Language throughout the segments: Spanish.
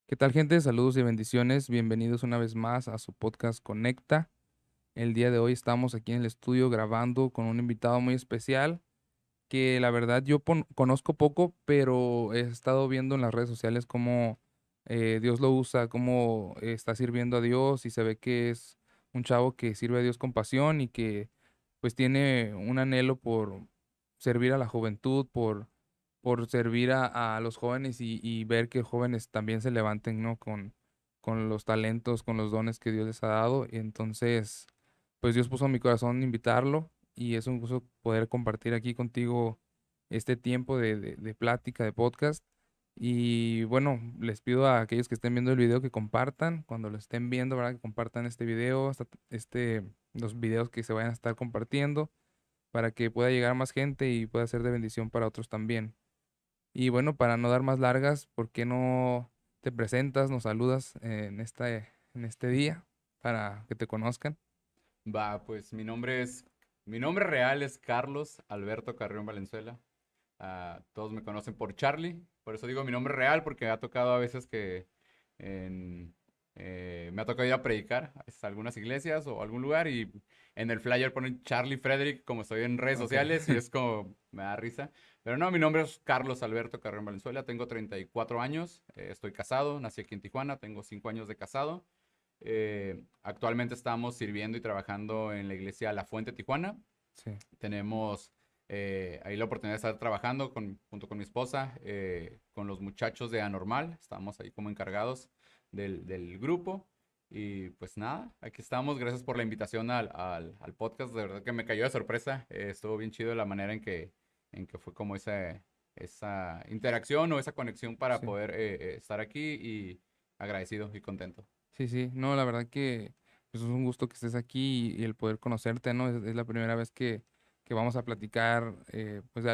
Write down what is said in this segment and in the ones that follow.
¿Qué tal, gente? Saludos y bendiciones. Bienvenidos una vez más a su podcast Conecta. El día de hoy estamos aquí en el estudio grabando con un invitado muy especial que la verdad yo conozco poco, pero he estado viendo en las redes sociales cómo Dios lo usa, cómo está sirviendo a Dios y se ve que es un chavo que sirve a Dios con pasión y que pues tiene un anhelo por servir a la juventud, por servir a los jóvenes y ver que jóvenes también se levanten, ¿no? Con los talentos, con los dones que Dios les ha dado. Y entonces, pues Dios puso en mi corazón invitarlo y es un gusto poder compartir aquí contigo este tiempo de plática, de podcast. Y bueno, les pido a aquellos que estén viendo el video que compartan, cuando lo estén viendo, ¿verdad? Que compartan este video, los videos que se vayan a estar compartiendo para que pueda llegar a más gente y pueda ser de bendición para otros también. Y bueno, para no dar más largas, ¿por qué no te presentas, nos saludas en este día para que te conozcan? Pues mi nombre real es Carlos Alberto Carrión Valenzuela. Todos me conocen por Charlie, por eso digo mi nombre real, porque ha tocado a veces en- me ha tocado ir a predicar a algunas iglesias o algún lugar y en el flyer ponen Charlie Frederick como estoy en redes Ok. sociales y es como, me da risa. Pero no, mi nombre es Carlos Alberto Carrión Valenzuela, tengo 34 años, estoy casado, nací aquí en Tijuana, tengo 5 años de casado. Actualmente estamos sirviendo y trabajando en la iglesia La Fuente Tijuana. Sí. Tenemos ahí la oportunidad de estar trabajando junto con mi esposa, con los muchachos de Anormal. Estamos ahí como encargados del grupo. Y pues nada, aquí estamos. Gracias por la invitación al podcast. De verdad que me cayó de sorpresa. Estuvo bien chido la manera en que fue como esa interacción o esa conexión para Sí. poder estar aquí y agradecido y contento. Sí, sí. No, la verdad que pues, es un gusto que estés aquí y el poder conocerte, ¿no? Es la primera vez que vamos a platicar pues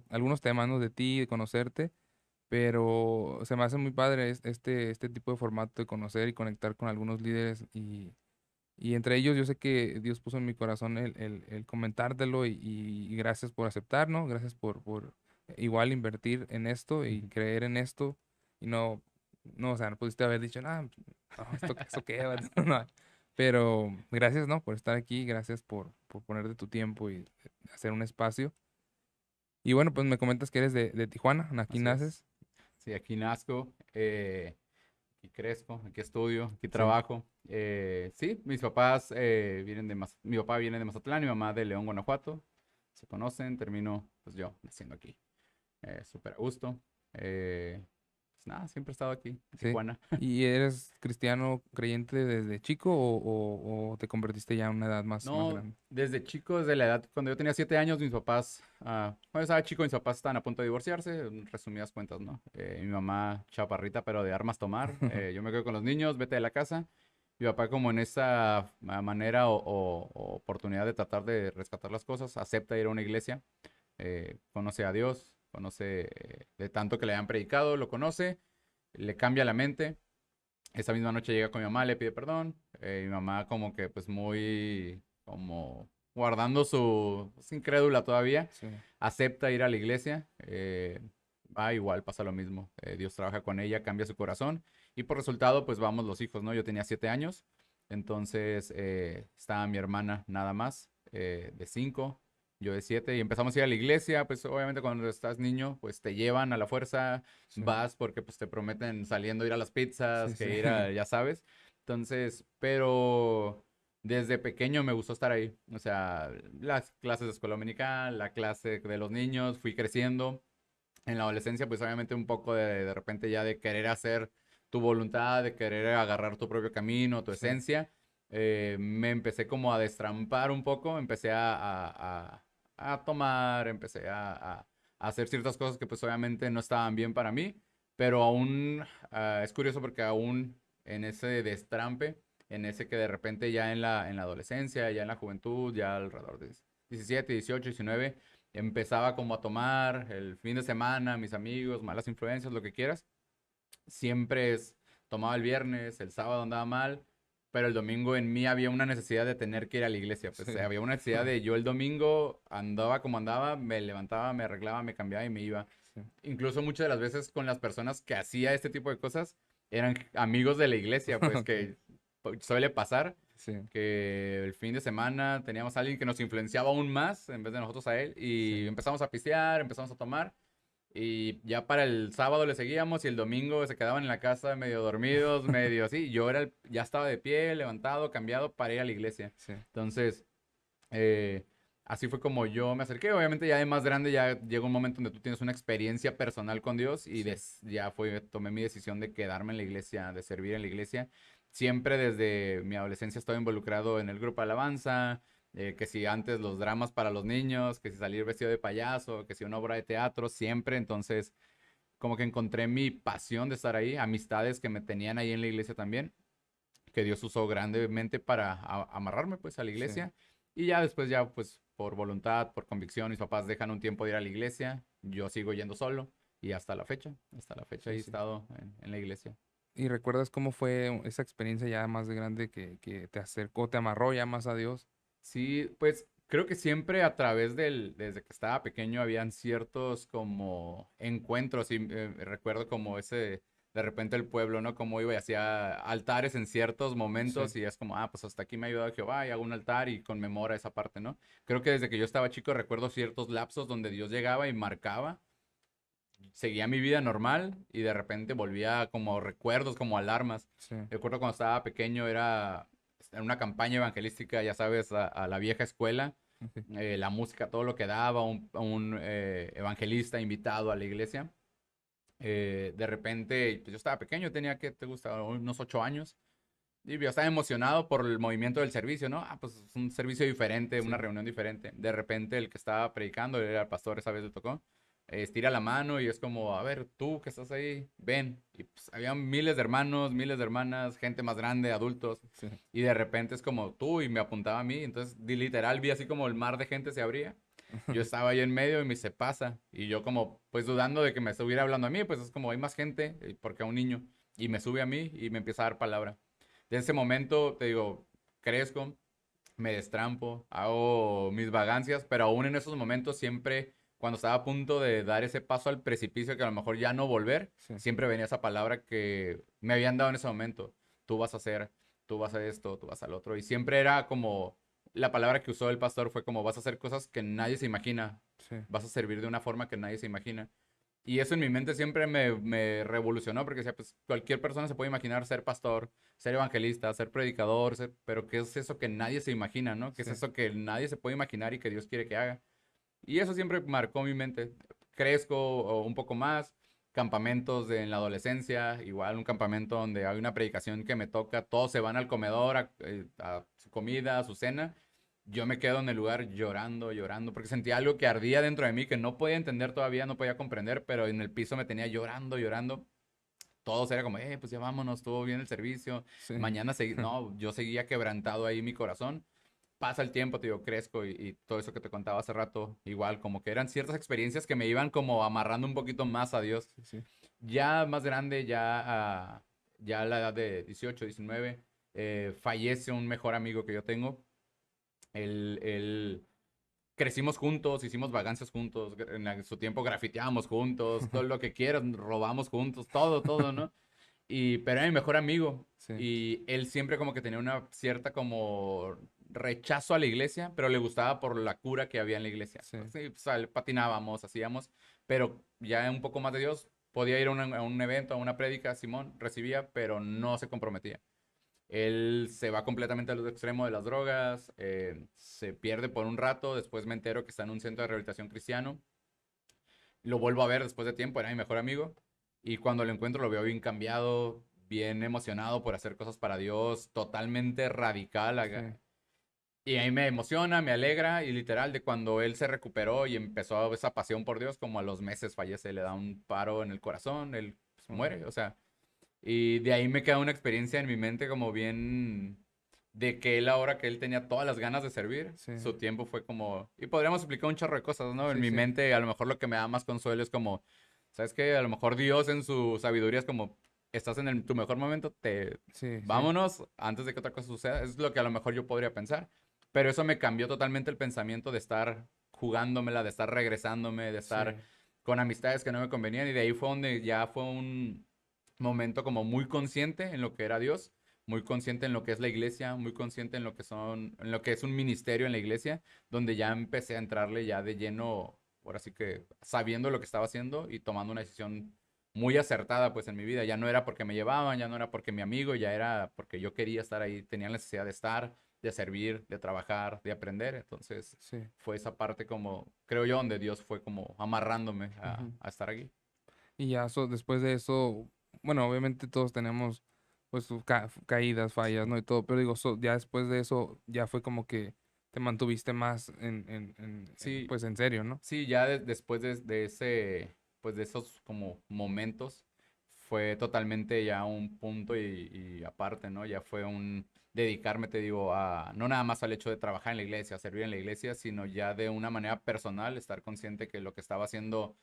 algunos temas, ¿no? De ti, de conocerte, pero se me hace muy padre este tipo de formato de conocer y conectar con algunos líderes y entre ellos yo sé que Dios puso en mi corazón el comentártelo y gracias por aceptar, ¿no? Gracias por igual invertir en esto y Ujú. creer en esto y no, o sea, no pudiste haber dicho, no, esto qué va. No. Pero gracias, ¿no? Por estar aquí, gracias por ponerte tu tiempo y hacer un espacio. Y bueno, pues me comentas que eres de Tijuana, aquí Así es. naces. Sí, aquí nazco, aquí crezco, aquí estudio, aquí Sí. trabajo. Sí, mis papás mi papá viene de Mazatlán, mi mamá de León, Guanajuato. Se conocen, termino pues yo naciendo aquí. Súper a gusto. Pues nada, siempre he estado aquí, en Sí. Tijuana. ¿Y eres cristiano creyente desde chico o te convertiste ya a una edad más No, grande? desde chico, desde la edad, cuando yo tenía 7 años, mis papás, cuando estaba chico, mis papás estaban a punto de divorciarse, en resumidas cuentas, ¿no? Mi mamá, chaparrita, pero de armas tomar. Yo me quedo con los niños, vete de la casa. Mi papá, como en esa manera o oportunidad de tratar de rescatar las cosas, acepta ir a una iglesia, conoce a Dios, conoce de tanto que le han predicado, lo conoce, le cambia la mente. Esa misma noche llega con mi mamá, le pide perdón. Mi mamá como que pues muy como guardando es incrédula todavía, Sí. acepta ir a la iglesia. Va igual, pasa lo mismo. Dios trabaja con ella, cambia su corazón y por resultado pues vamos los hijos, ¿no? Yo tenía 7 años, entonces estaba mi hermana nada más, de 5, yo de 7 y empezamos a ir a la iglesia, pues obviamente cuando estás niño pues te llevan a la fuerza, Sí, vas porque pues te prometen saliendo ir a las pizzas, sí, sí. que ir a, ya sabes. Entonces, pero desde pequeño me gustó estar ahí. O sea, las clases de escuela dominical, la clase de los niños, fui creciendo. En la adolescencia, pues obviamente un poco de repente ya de querer hacer tu voluntad, de querer agarrar tu propio camino, tu Sí, esencia. Me empecé como a destrampar un poco, empecé a tomar, empecé a hacer ciertas cosas que pues obviamente no estaban bien para mí, pero aún es curioso porque aún en ese destrampe, en ese que de repente ya en la adolescencia, ya en la juventud, ya alrededor de 17, 18, 19, empezaba como a tomar el fin de semana, mis amigos, malas influencias, lo que quieras. Siempre tomaba el viernes, el sábado andaba mal, pero el domingo en mí había una necesidad de tener que ir a la iglesia. Pues sí. había una necesidad de yo el domingo andaba como andaba, me levantaba, me arreglaba, me cambiaba y me iba. Sí, Incluso muchas de las veces con las personas que hacía este tipo de cosas, eran amigos de la iglesia, pues Ok. que suele pasar Sí, que el fin de semana teníamos a alguien que nos influenciaba aún más en vez de nosotros a él y sí, empezamos a pistear, empezamos a tomar y ya para el sábado le seguíamos y el domingo se quedaban en la casa medio dormidos, medio así. Yo ya estaba de pie, levantado, cambiado para ir a la iglesia. sí, Entonces, eh, así fue como yo me acerqué. Obviamente ya de más grande ya llega un momento donde tú tienes una experiencia personal con Dios y sí, ya tomé mi decisión de quedarme en la iglesia, de servir en la iglesia. Siempre desde mi adolescencia estaba involucrado en el grupo de alabanza, que si antes los dramas para los niños, que si salir vestido de payaso, que si una obra de teatro, siempre. Entonces, como que encontré mi pasión de estar ahí, amistades que me tenían ahí en la iglesia también que Dios usó grandemente para amarrarme pues a la sí. iglesia. Y ya después ya pues por voluntad, por convicción, mis papás dejan un tiempo de ir a la iglesia, yo sigo yendo solo y hasta la fecha Sí, he sí. estado en la iglesia. ¿Y recuerdas cómo fue esa experiencia ya más de grande que te acercó, te amarró ya más a Dios? Sí, pues creo que siempre a través desde que estaba pequeño habían ciertos como encuentros y recuerdo como ese, de repente el pueblo, ¿no? Como iba y hacía altares en ciertos Sí, momentos y es como, ah, pues hasta aquí me ha ayudado Jehová y hago un altar y conmemora esa parte, ¿no? Creo que desde que yo estaba chico recuerdo ciertos lapsos donde Dios llegaba y marcaba, seguía mi vida normal y de repente volvía como recuerdos, como alarmas. sí, Recuerdo cuando estaba pequeño era en una campaña evangelística, ya sabes, a la vieja escuela, ok, la música, todo lo que daba, un evangelista invitado a la iglesia. De repente, pues yo estaba pequeño, tenía que, te gusta, unos 8 años. Y yo estaba emocionado por el movimiento del servicio, ¿no? Ah, pues es un servicio diferente, una sí, reunión diferente. De repente el que estaba predicando, él era el pastor, esa vez le tocó, estira la mano y es como, a ver, tú que estás ahí, ven. Y pues había miles de hermanos, miles de hermanas, gente más grande, adultos. sí, Y de repente es como tú y me apuntaba a mí. Entonces, literal, vi así como el mar de gente se abría. Yo estaba ahí en medio y me dice, pasa. Y yo como, pues dudando de que me estuviera hablando a mí, pues es como, hay más gente, porque a un niño. Y me sube a mí y me empieza a dar palabra. De ese momento, te digo, crezco, me destrampo, hago mis vagancias, pero aún en esos momentos siempre, cuando estaba a punto de dar ese paso al precipicio que a lo mejor ya no volver, sí, siempre venía esa palabra que me habían dado en ese momento. Tú vas a hacer, tú vas a esto, tú vas al otro. Y siempre era como, la palabra que usó el pastor fue como, vas a hacer cosas que nadie se imagina, sí, vas a servir de una forma que nadie se imagina. Y eso en mi mente siempre me revolucionó porque decía, pues cualquier persona se puede imaginar ser pastor, ser evangelista, ser predicador, pero ¿qué es eso que nadie se imagina, no? ¿Qué es sí, eso que nadie se puede imaginar y que Dios quiere que haga? Y eso siempre marcó mi mente. Crezco un poco más, campamentos en la adolescencia, igual un campamento donde hay una predicación que me toca, todos se van al comedor a su comida, a su cena. Yo me quedo en el lugar llorando, llorando, porque sentía algo que ardía dentro de mí que no podía entender todavía, no podía comprender, pero en el piso me tenía llorando, llorando. Todos era como, pues ya vámonos, estuvo bien el servicio. sí, Mañana no, yo seguía quebrantado ahí mi corazón. Pasa el tiempo, te digo, crezco y todo eso que te contaba hace rato, igual, como que eran ciertas experiencias que me iban como amarrando un poquito más a Dios. sí, sí, Ya más grande, ya a la edad de 18, 19, fallece un mejor amigo que yo tengo. Él crecimos juntos, hicimos vagancias juntos, en su tiempo grafiteábamos juntos, todo lo que quieras, robamos juntos, todo, todo, ¿no? Pero era mi mejor amigo. sí, Y él siempre como que tenía una cierta como rechazo a la iglesia, pero le gustaba por la cura que había en la iglesia. sí, Sí, pues, patinábamos, hacíamos, pero ya un poco más de Dios, podía ir a un evento, a una prédica, Simón recibía, pero no se comprometía. Él se va completamente al otro extremo de las drogas, se pierde por un rato, después me entero que está en un centro de rehabilitación cristiano, lo vuelvo a ver después de tiempo, era mi mejor amigo. Y cuando lo encuentro lo veo bien cambiado, bien emocionado por hacer cosas para Dios, totalmente radical. sí, Y ahí me emociona, me alegra y literal de cuando él se recuperó y empezó esa pasión por Dios, como a los meses fallece, le da un paro en el corazón, él pues, oh, muere, o sea. Y de ahí me queda una experiencia en mi mente como bien de que él ahora que él tenía todas las ganas de servir, sí, su tiempo fue como... Y podríamos explicar un chorro de cosas, ¿no? En sí, mi sí, mente a lo mejor lo que me da más consuelo es como, ¿sabes qué? A lo mejor Dios en su sabiduría es como, estás en tu mejor momento, sí, sí, vámonos antes de que otra cosa suceda. Es lo que a lo mejor yo podría pensar. Pero eso me cambió totalmente el pensamiento de estar jugándomela, de estar regresándome, de sí, estar con amistades que no me convenían. Y de ahí fue donde ya fue momento como muy consciente en lo que era Dios, muy consciente en lo que es la iglesia, muy consciente en lo que en lo que es un ministerio en la iglesia, donde ya empecé a entrarle ya de lleno, ahora sí que sabiendo lo que estaba haciendo y tomando una decisión muy acertada pues en mi vida. Ya no era porque me llevaban, ya no era porque mi amigo, ya era porque yo quería estar ahí, tenía la necesidad de estar, de servir, de trabajar, de aprender. Entonces Sí. fue esa parte como, creo yo, donde Dios fue como amarrándome Ujú. a estar aquí. Y ya después de eso, bueno, obviamente todos tenemos pues sus caídas, fallas, ¿no? Y todo, pero digo, ya después de eso, ya fue como que te mantuviste más Sí, pues en serio, ¿no? sí, ya después de ese, pues de esos como momentos, fue totalmente ya un punto y aparte, ¿no? Ya fue un dedicarme, te digo, a no nada más al hecho de trabajar en la iglesia, servir en la iglesia, sino ya de una manera personal, estar consciente que lo que estaba haciendo,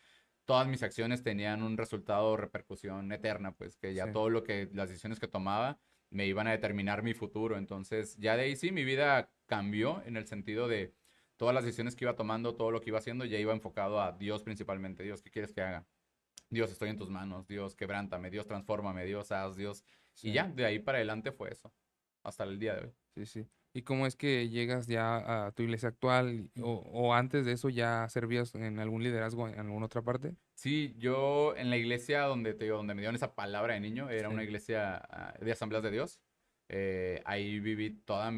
todas mis acciones tenían un resultado, repercusión eterna, pues que ya Sí, todo lo que, las decisiones que tomaba me iban a determinar mi futuro. Entonces, ya de ahí sí, mi vida cambió en el sentido de todas las decisiones que iba tomando, todo lo que iba haciendo, ya iba enfocado a Dios principalmente. Dios, ¿qué quieres que haga? Dios, estoy en tus manos. Dios, quebrántame. Dios, transfórmame. Dios, haz. Dios. Y sí, ya, de ahí para adelante fue eso. Hasta el día de hoy. sí, sí. ¿Y cómo es que llegas ya a tu iglesia actual o antes de eso ya servías en algún liderazgo en alguna otra parte? Sí, yo en la iglesia donde, te digo, donde me dieron esa palabra de niño, era una Sí, iglesia de Asambleas de Dios. Ahí viví toda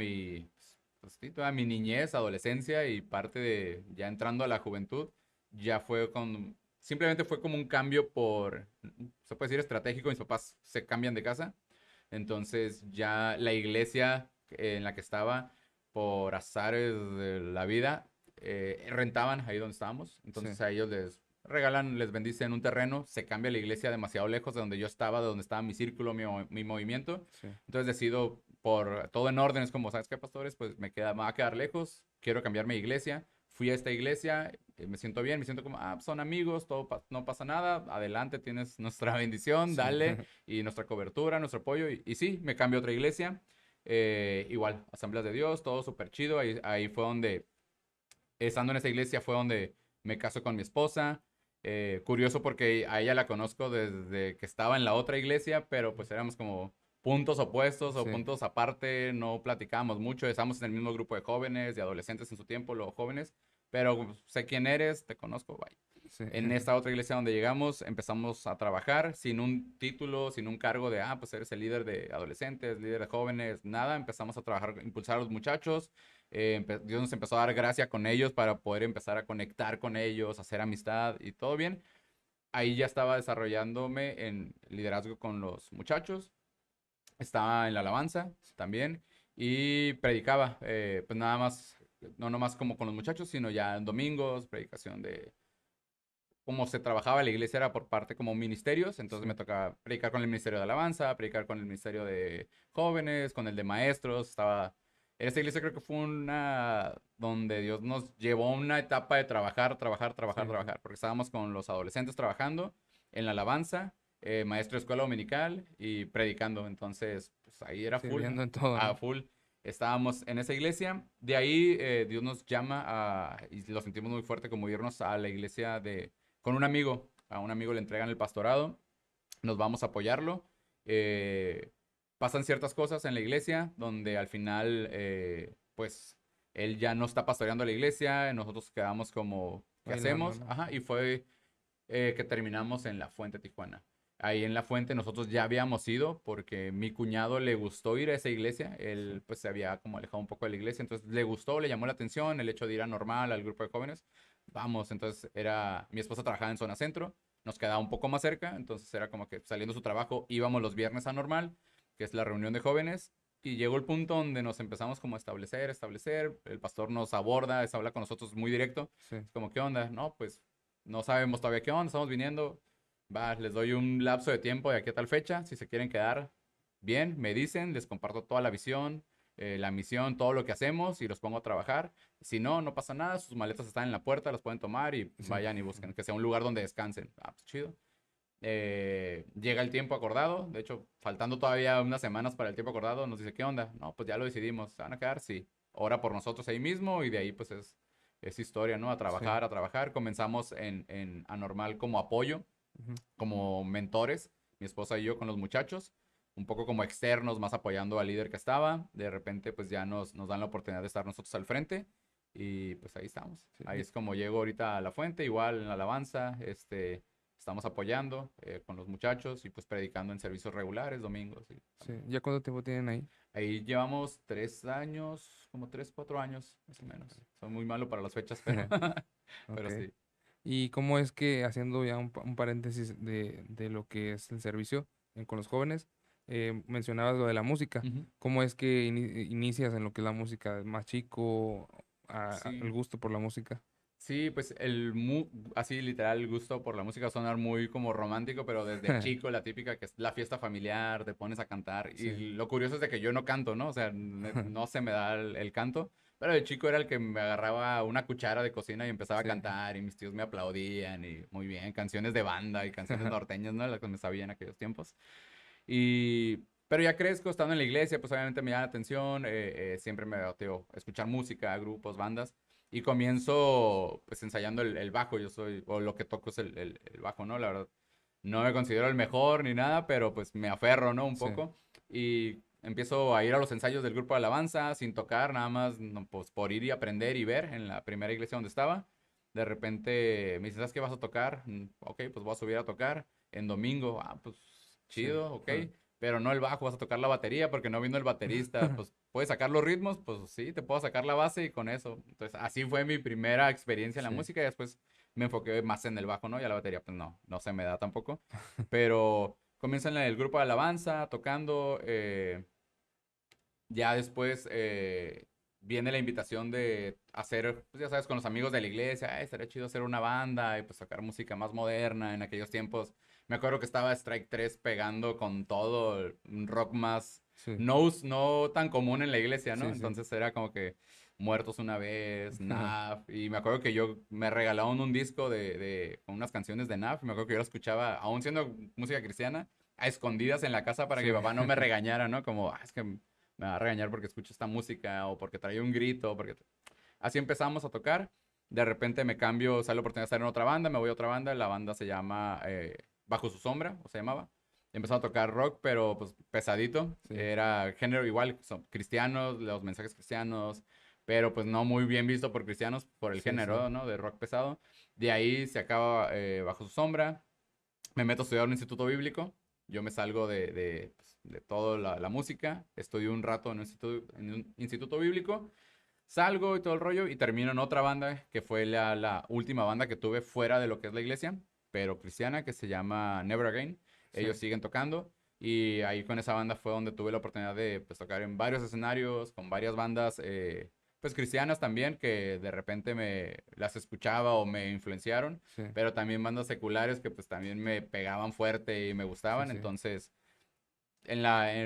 pues, sí, toda mi niñez, adolescencia y parte de ya entrando a la juventud. Ya fue simplemente fue como un cambio se puede decir estratégico. Mis papás se cambian de casa. Entonces ya la iglesia en la que estaba, por azares de la vida, rentaban ahí donde estábamos. sí, Entonces a ellos les regalan, les bendicen un terreno, se cambia la iglesia demasiado lejos de donde yo estaba, de donde estaba mi círculo, mi movimiento. sí, Entonces decido, por todo en orden, es como, ¿sabes qué, pastores? Pues me va a quedar lejos, quiero cambiarme de iglesia. Fui a esta iglesia, me siento bien, me siento como, son amigos, no pasa nada, adelante, tienes nuestra bendición, sí, dale, y nuestra cobertura, nuestro apoyo. Y sí, me cambio a otra iglesia, igual, Asambleas de Dios, todo súper chido. Ahí fue donde, estando en esa iglesia, fue donde me caso con mi esposa. Curioso porque a ella la conozco desde que estaba en la otra iglesia, pero pues éramos como puntos opuestos o sí, puntos aparte, no platicábamos mucho, estábamos en el mismo grupo de jóvenes, de adolescentes en su tiempo, los jóvenes, pero pues, sé quién eres, te conozco, bye. sí, En esta otra iglesia donde llegamos, empezamos a trabajar sin un título, sin un cargo de, pues eres el líder de adolescentes, líder de jóvenes, nada. Empezamos a trabajar, impulsar a los muchachos. Dios nos empezó a dar gracia con ellos para poder empezar a conectar con ellos, hacer amistad y todo bien. Ahí ya estaba desarrollándome en liderazgo con los muchachos. Estaba en la alabanza también y predicaba, pues nada más, no nomás como con los muchachos, sino ya en domingos, predicación de como se trabajaba la iglesia era por parte como ministerios, entonces me sí. tocaba predicar con el ministerio de alabanza, predicar con el ministerio de jóvenes, con el de maestros, estaba... En esta iglesia creo que fue una donde Dios nos llevó a una etapa de trabajar, trabajar, Sí, trabajar, sí. trabajar, porque estábamos con los adolescentes trabajando en la alabanza, maestro de escuela dominical y predicando, entonces pues ahí era full, Sirviendo en todo, a ¿no? full. Estábamos en esa iglesia, de ahí Dios nos llama y lo sentimos muy fuerte como irnos a la iglesia con un amigo. A un amigo le entregan el pastorado, nos vamos a apoyarlo. eh, Pasan ciertas cosas en la iglesia donde al final, pues, él ya no está pastoreando la iglesia, nosotros quedamos como, ¿qué Bailando, hacemos? ¿no? Ajá, y fue que terminamos en La Fuente, Tijuana. Ahí en La Fuente nosotros ya habíamos ido porque mi cuñado le gustó ir a esa iglesia. Sí, Él pues se había como alejado un poco de la iglesia, entonces le gustó, le llamó la atención el hecho de ir a normal al grupo de jóvenes. Vamos, entonces mi esposa trabajaba en zona centro, nos quedaba un poco más cerca, entonces era como que saliendo de su trabajo íbamos los viernes a normal, que es la reunión de jóvenes. Y llegó el punto donde nos empezamos como a establecer, el pastor nos aborda, habla con nosotros muy directo, sí, es como, ¿qué onda? No, pues no sabemos todavía qué onda, estamos viniendo. Va, les doy un lapso de tiempo de aquí a tal fecha. Si se quieren quedar bien, me dicen, les comparto toda la visión, la misión, todo lo que hacemos y los pongo a trabajar. Si no, no pasa nada, sus maletas están en la puerta, las pueden tomar y sí, vayan y busquen, que sea un lugar donde descansen. Pues chido. Llega el tiempo acordado, de hecho, faltando todavía unas semanas para el tiempo acordado, nos dice, ¿qué onda? No, pues ya lo decidimos, ¿se van a quedar? Sí. Ora por nosotros ahí mismo y de ahí pues es historia, ¿no? sí. A trabajar. Comenzamos en Anormal como apoyo, Ujú. como mentores. mi esposa y yo con los muchachos, un poco como externos, más apoyando al líder que estaba. De repente, pues ya nos dan la oportunidad de estar nosotros al frente y pues ahí estamos. Sí, Ahí es como llego ahorita a la fuente, igual en la alabanza, estamos apoyando con los muchachos y pues predicando en servicios regulares, domingos. Y sí. también. ¿Ya cuánto tiempo tienen ahí? Ahí llevamos 3 años, como 3, 4 años, más o menos. Soy muy malo para las fechas, pero, Ok. pero sí. ¿Y cómo es que, haciendo ya un paréntesis de lo que es el servicio con los jóvenes, mencionabas lo de la música? Ujú. ¿Cómo es que inicias en lo que es la música más chico, el Sí. gusto por la música? Sí, pues así literal, el gusto por la música va a sonar muy como romántico, pero desde chico la típica que es la fiesta familiar, te pones a cantar. Sí. Y lo curioso es de que yo no canto, ¿no? O sea, no se me da el canto, pero de chico era el que me agarraba una cuchara de cocina y empezaba a Sí. cantar y mis tíos me aplaudían y muy bien, canciones de banda y canciones norteñas, ¿no? Las que me sabía en aquellos tiempos. Pero ya crezco, estando en la iglesia, pues obviamente me llama la atención, siempre me bateo escuchar música, grupos, bandas, y comienzo pues ensayando el bajo, o lo que toco es el bajo, ¿no? La verdad, no me considero el mejor ni nada, pero pues me aferro, ¿no? Un Sí. poco, y empiezo a ir a los ensayos del grupo de alabanza sin tocar, nada más, no, pues por ir y aprender y ver en la primera iglesia donde estaba. De repente me dicen, ¿sabes qué vas a tocar? Ok, pues voy a subir a tocar en domingo. Ah, pues Sí. chido, ok, pero no el bajo, vas a tocar la batería porque no vino el baterista, pues puedes sacar los ritmos, pues sí, te puedo sacar la base y con eso. Entonces, así fue mi primera experiencia en la Sí. música y después me enfoqué más en el bajo, ¿no? Y a la batería, pues no se me da tampoco. Pero comienza en el grupo de alabanza, tocando, ya después viene la invitación de hacer, pues ya sabes, con los amigos de la iglesia, "Ay, estaría chido hacer una banda y pues sacar música más moderna en aquellos tiempos. Me acuerdo que estaba Strike 3 pegando con todo, un rock más, Sí. no tan común en la iglesia, ¿no? Sí, sí. Entonces era como que Muertos una vez, NAF, y me acuerdo que yo me regalaron un disco con unas canciones de NAF, y me acuerdo que yo lo escuchaba, aún siendo música cristiana, a escondidas en la casa para que Sí. mi papá no me regañara, ¿no? Como, es que me va a regañar porque escucho esta música o porque trae un grito, porque... Así empezamos a tocar. De repente me cambio, sale la oportunidad de estar en otra banda, me voy a otra banda, la banda se llama Bajo su sombra, o se llamaba. Empezó a tocar rock, pero pues pesadito. Sí. Era género igual, son cristianos, los mensajes cristianos, pero pues no muy bien visto por cristianos por el Sí, sí. género, ¿no? De rock pesado. De ahí se acaba Bajo su sombra. Me meto a estudiar en un instituto bíblico. Yo me salgo de toda la música. Estudio un rato en un instituto bíblico. Salgo y todo el rollo y termino en otra banda que fue la última banda que tuve fuera de lo que es la iglesia, pero cristiana, que se llama Never Again. Sí. Ellos siguen tocando y ahí con esa banda fue donde tuve la oportunidad de pues, tocar en varios escenarios, con varias bandas pues cristianas también, que de repente me las escuchaba o me influenciaron, Sí. pero también bandas seculares que pues también me pegaban fuerte y me Sí, gustaban. sí. Entonces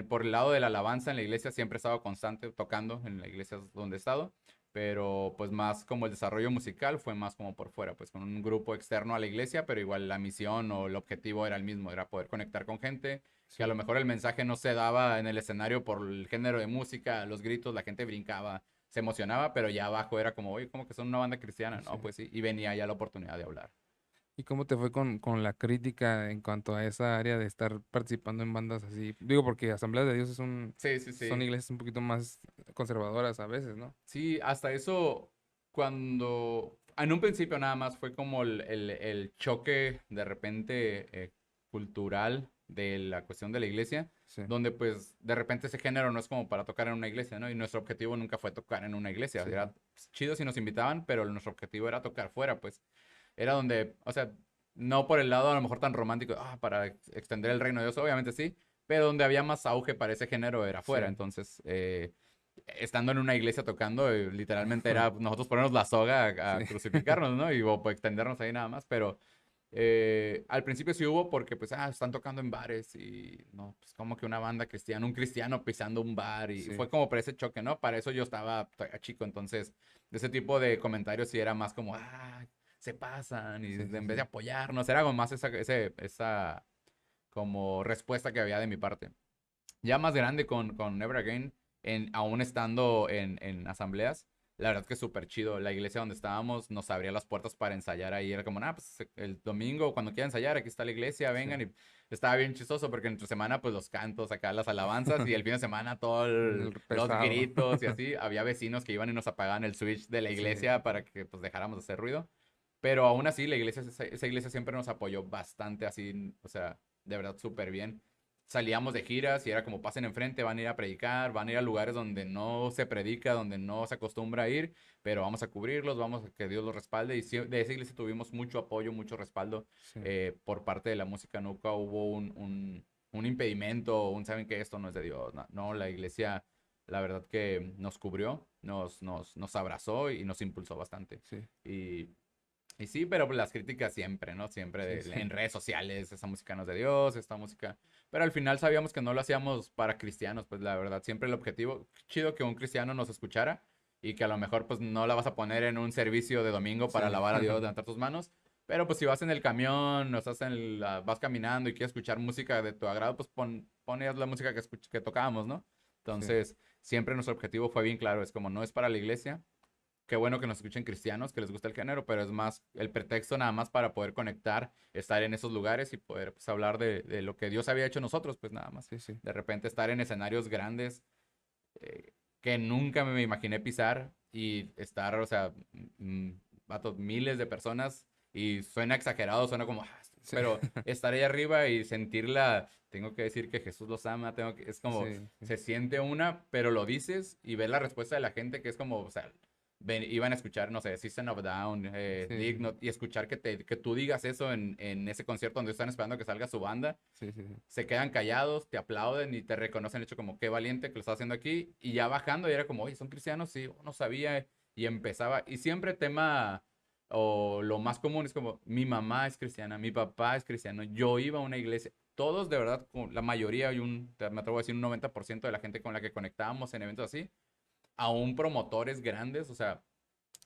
por el lado de la alabanza en la iglesia siempre he estado constante tocando en las iglesias donde he estado, pero pues más como el desarrollo musical fue más como por fuera, pues con un grupo externo a la iglesia, pero igual la misión o el objetivo era el mismo, era poder conectar con gente, que a Sí. lo mejor el mensaje no se daba en el escenario por el género de música, los gritos, la gente brincaba, se emocionaba, pero ya abajo era como, oye, como que son una banda cristiana, Sí. ¿no? Pues sí, y venía ya la oportunidad de hablar. ¿Y cómo te fue con la crítica en cuanto a esa área de estar participando en bandas así? Digo, porque Asamblea de Dios Sí, sí, son sí. iglesias un poquito más conservadoras a veces, ¿no? Sí, hasta eso, cuando en un principio nada más fue como el choque de repente cultural de la cuestión de la iglesia, Sí. donde pues de repente ese género no es como para tocar en una iglesia, ¿no? Y nuestro objetivo nunca fue tocar en una iglesia, Sí, sí. era pues, chido si nos invitaban, pero nuestro objetivo era tocar fuera, pues era donde, o sea, no por el lado a lo mejor tan romántico, para extender el reino de Dios, obviamente sí, pero donde había más auge para ese género era fuera, Sí. entonces estando en una iglesia tocando, literalmente era nosotros ponernos la soga a Sí. crucificarnos, ¿no? Y o, pues, extendernos ahí nada más, pero al principio sí hubo porque pues, están tocando en bares y, no, pues como que una banda cristiana, un cristiano pisando un bar y Sí. fue como por ese choque, ¿no? Para eso yo estaba todavía chico, entonces, de ese tipo de comentarios sí era más como, se pasan y Sí, sí, en vez de sí. apoyarnos, era como más esa como respuesta que había de mi parte. Ya más grande con Never Again, aún estando en asambleas, la verdad que súper chido. La iglesia donde estábamos nos abría las puertas para ensayar ahí. Era como, pues el domingo, cuando quieran ensayar, aquí está la iglesia, Sí. vengan. Y estaba bien chistoso porque entre semana, pues los cantos, acá las alabanzas, y el fin de semana todos El los pesado. gritos y así. Había vecinos que iban y nos apagaban el switch de la Sí, iglesia para que pues dejáramos de hacer ruido. Pero aún así, la iglesia, esa iglesia siempre nos apoyó bastante así, o sea, de verdad súper bien. Salíamos de giras y era como pasen enfrente, van a ir a predicar, van a ir a lugares donde no se predica, donde no se acostumbra a ir, pero vamos a cubrirlos, vamos a que Dios los respalde. Y sí, de esa iglesia tuvimos mucho apoyo, mucho respaldo sí, por parte de la música. Nunca hubo un impedimento, saben que esto no es de Dios. No, no, la iglesia, la verdad que nos cubrió, nos abrazó y nos impulsó bastante. sí, Y y sí, pero pues, las críticas siempre, ¿no? Siempre sí, sí, en redes sociales, esa música no es de Dios, esta música. Pero al final sabíamos que no lo hacíamos para cristianos, pues la verdad, siempre el objetivo, chido que un cristiano nos escuchara y que a lo mejor pues no la vas a poner en un servicio de domingo sí. para alabar a Dios, levantar tus manos. Pero pues si vas en el camión, o estás vas caminando y quieres escuchar música de tu agrado, pues ponías la música que tocábamos, ¿no? Sí, Entonces, siempre nuestro objetivo fue bien claro, es como no es para la iglesia, qué bueno que nos escuchen cristianos, que les gusta el género, pero es más el pretexto nada más para poder conectar, estar en esos lugares y poder pues, hablar de lo que Dios había hecho nosotros, pues nada más. sí, sí. De repente estar en escenarios grandes que nunca me imaginé pisar y estar, o sea, vato, miles de personas y suena exagerado, suena como, Sí, pero estar ahí arriba y sentirla, tengo que decir que Jesús los ama, es como, sí, sí, se siente una, pero lo dices y ver la respuesta de la gente que es como, o sea, iban a escuchar, no sé, System of a Down, sí, sí, Digno, y escuchar que tú digas eso en ese concierto donde están esperando que salga su banda, sí, sí, sí, se quedan callados, te aplauden y te reconocen el hecho como qué valiente que lo está haciendo aquí. Y ya bajando, y era como, oye, ¿son cristianos? Sí, no sabía. Y empezaba. Y siempre tema, o lo más común es como, mi mamá es cristiana, mi papá es cristiano, yo iba a una iglesia. Todos, de verdad, la mayoría, me atrevo a decir un 90% de la gente con la que conectábamos en eventos así, aún promotores grandes, o sea,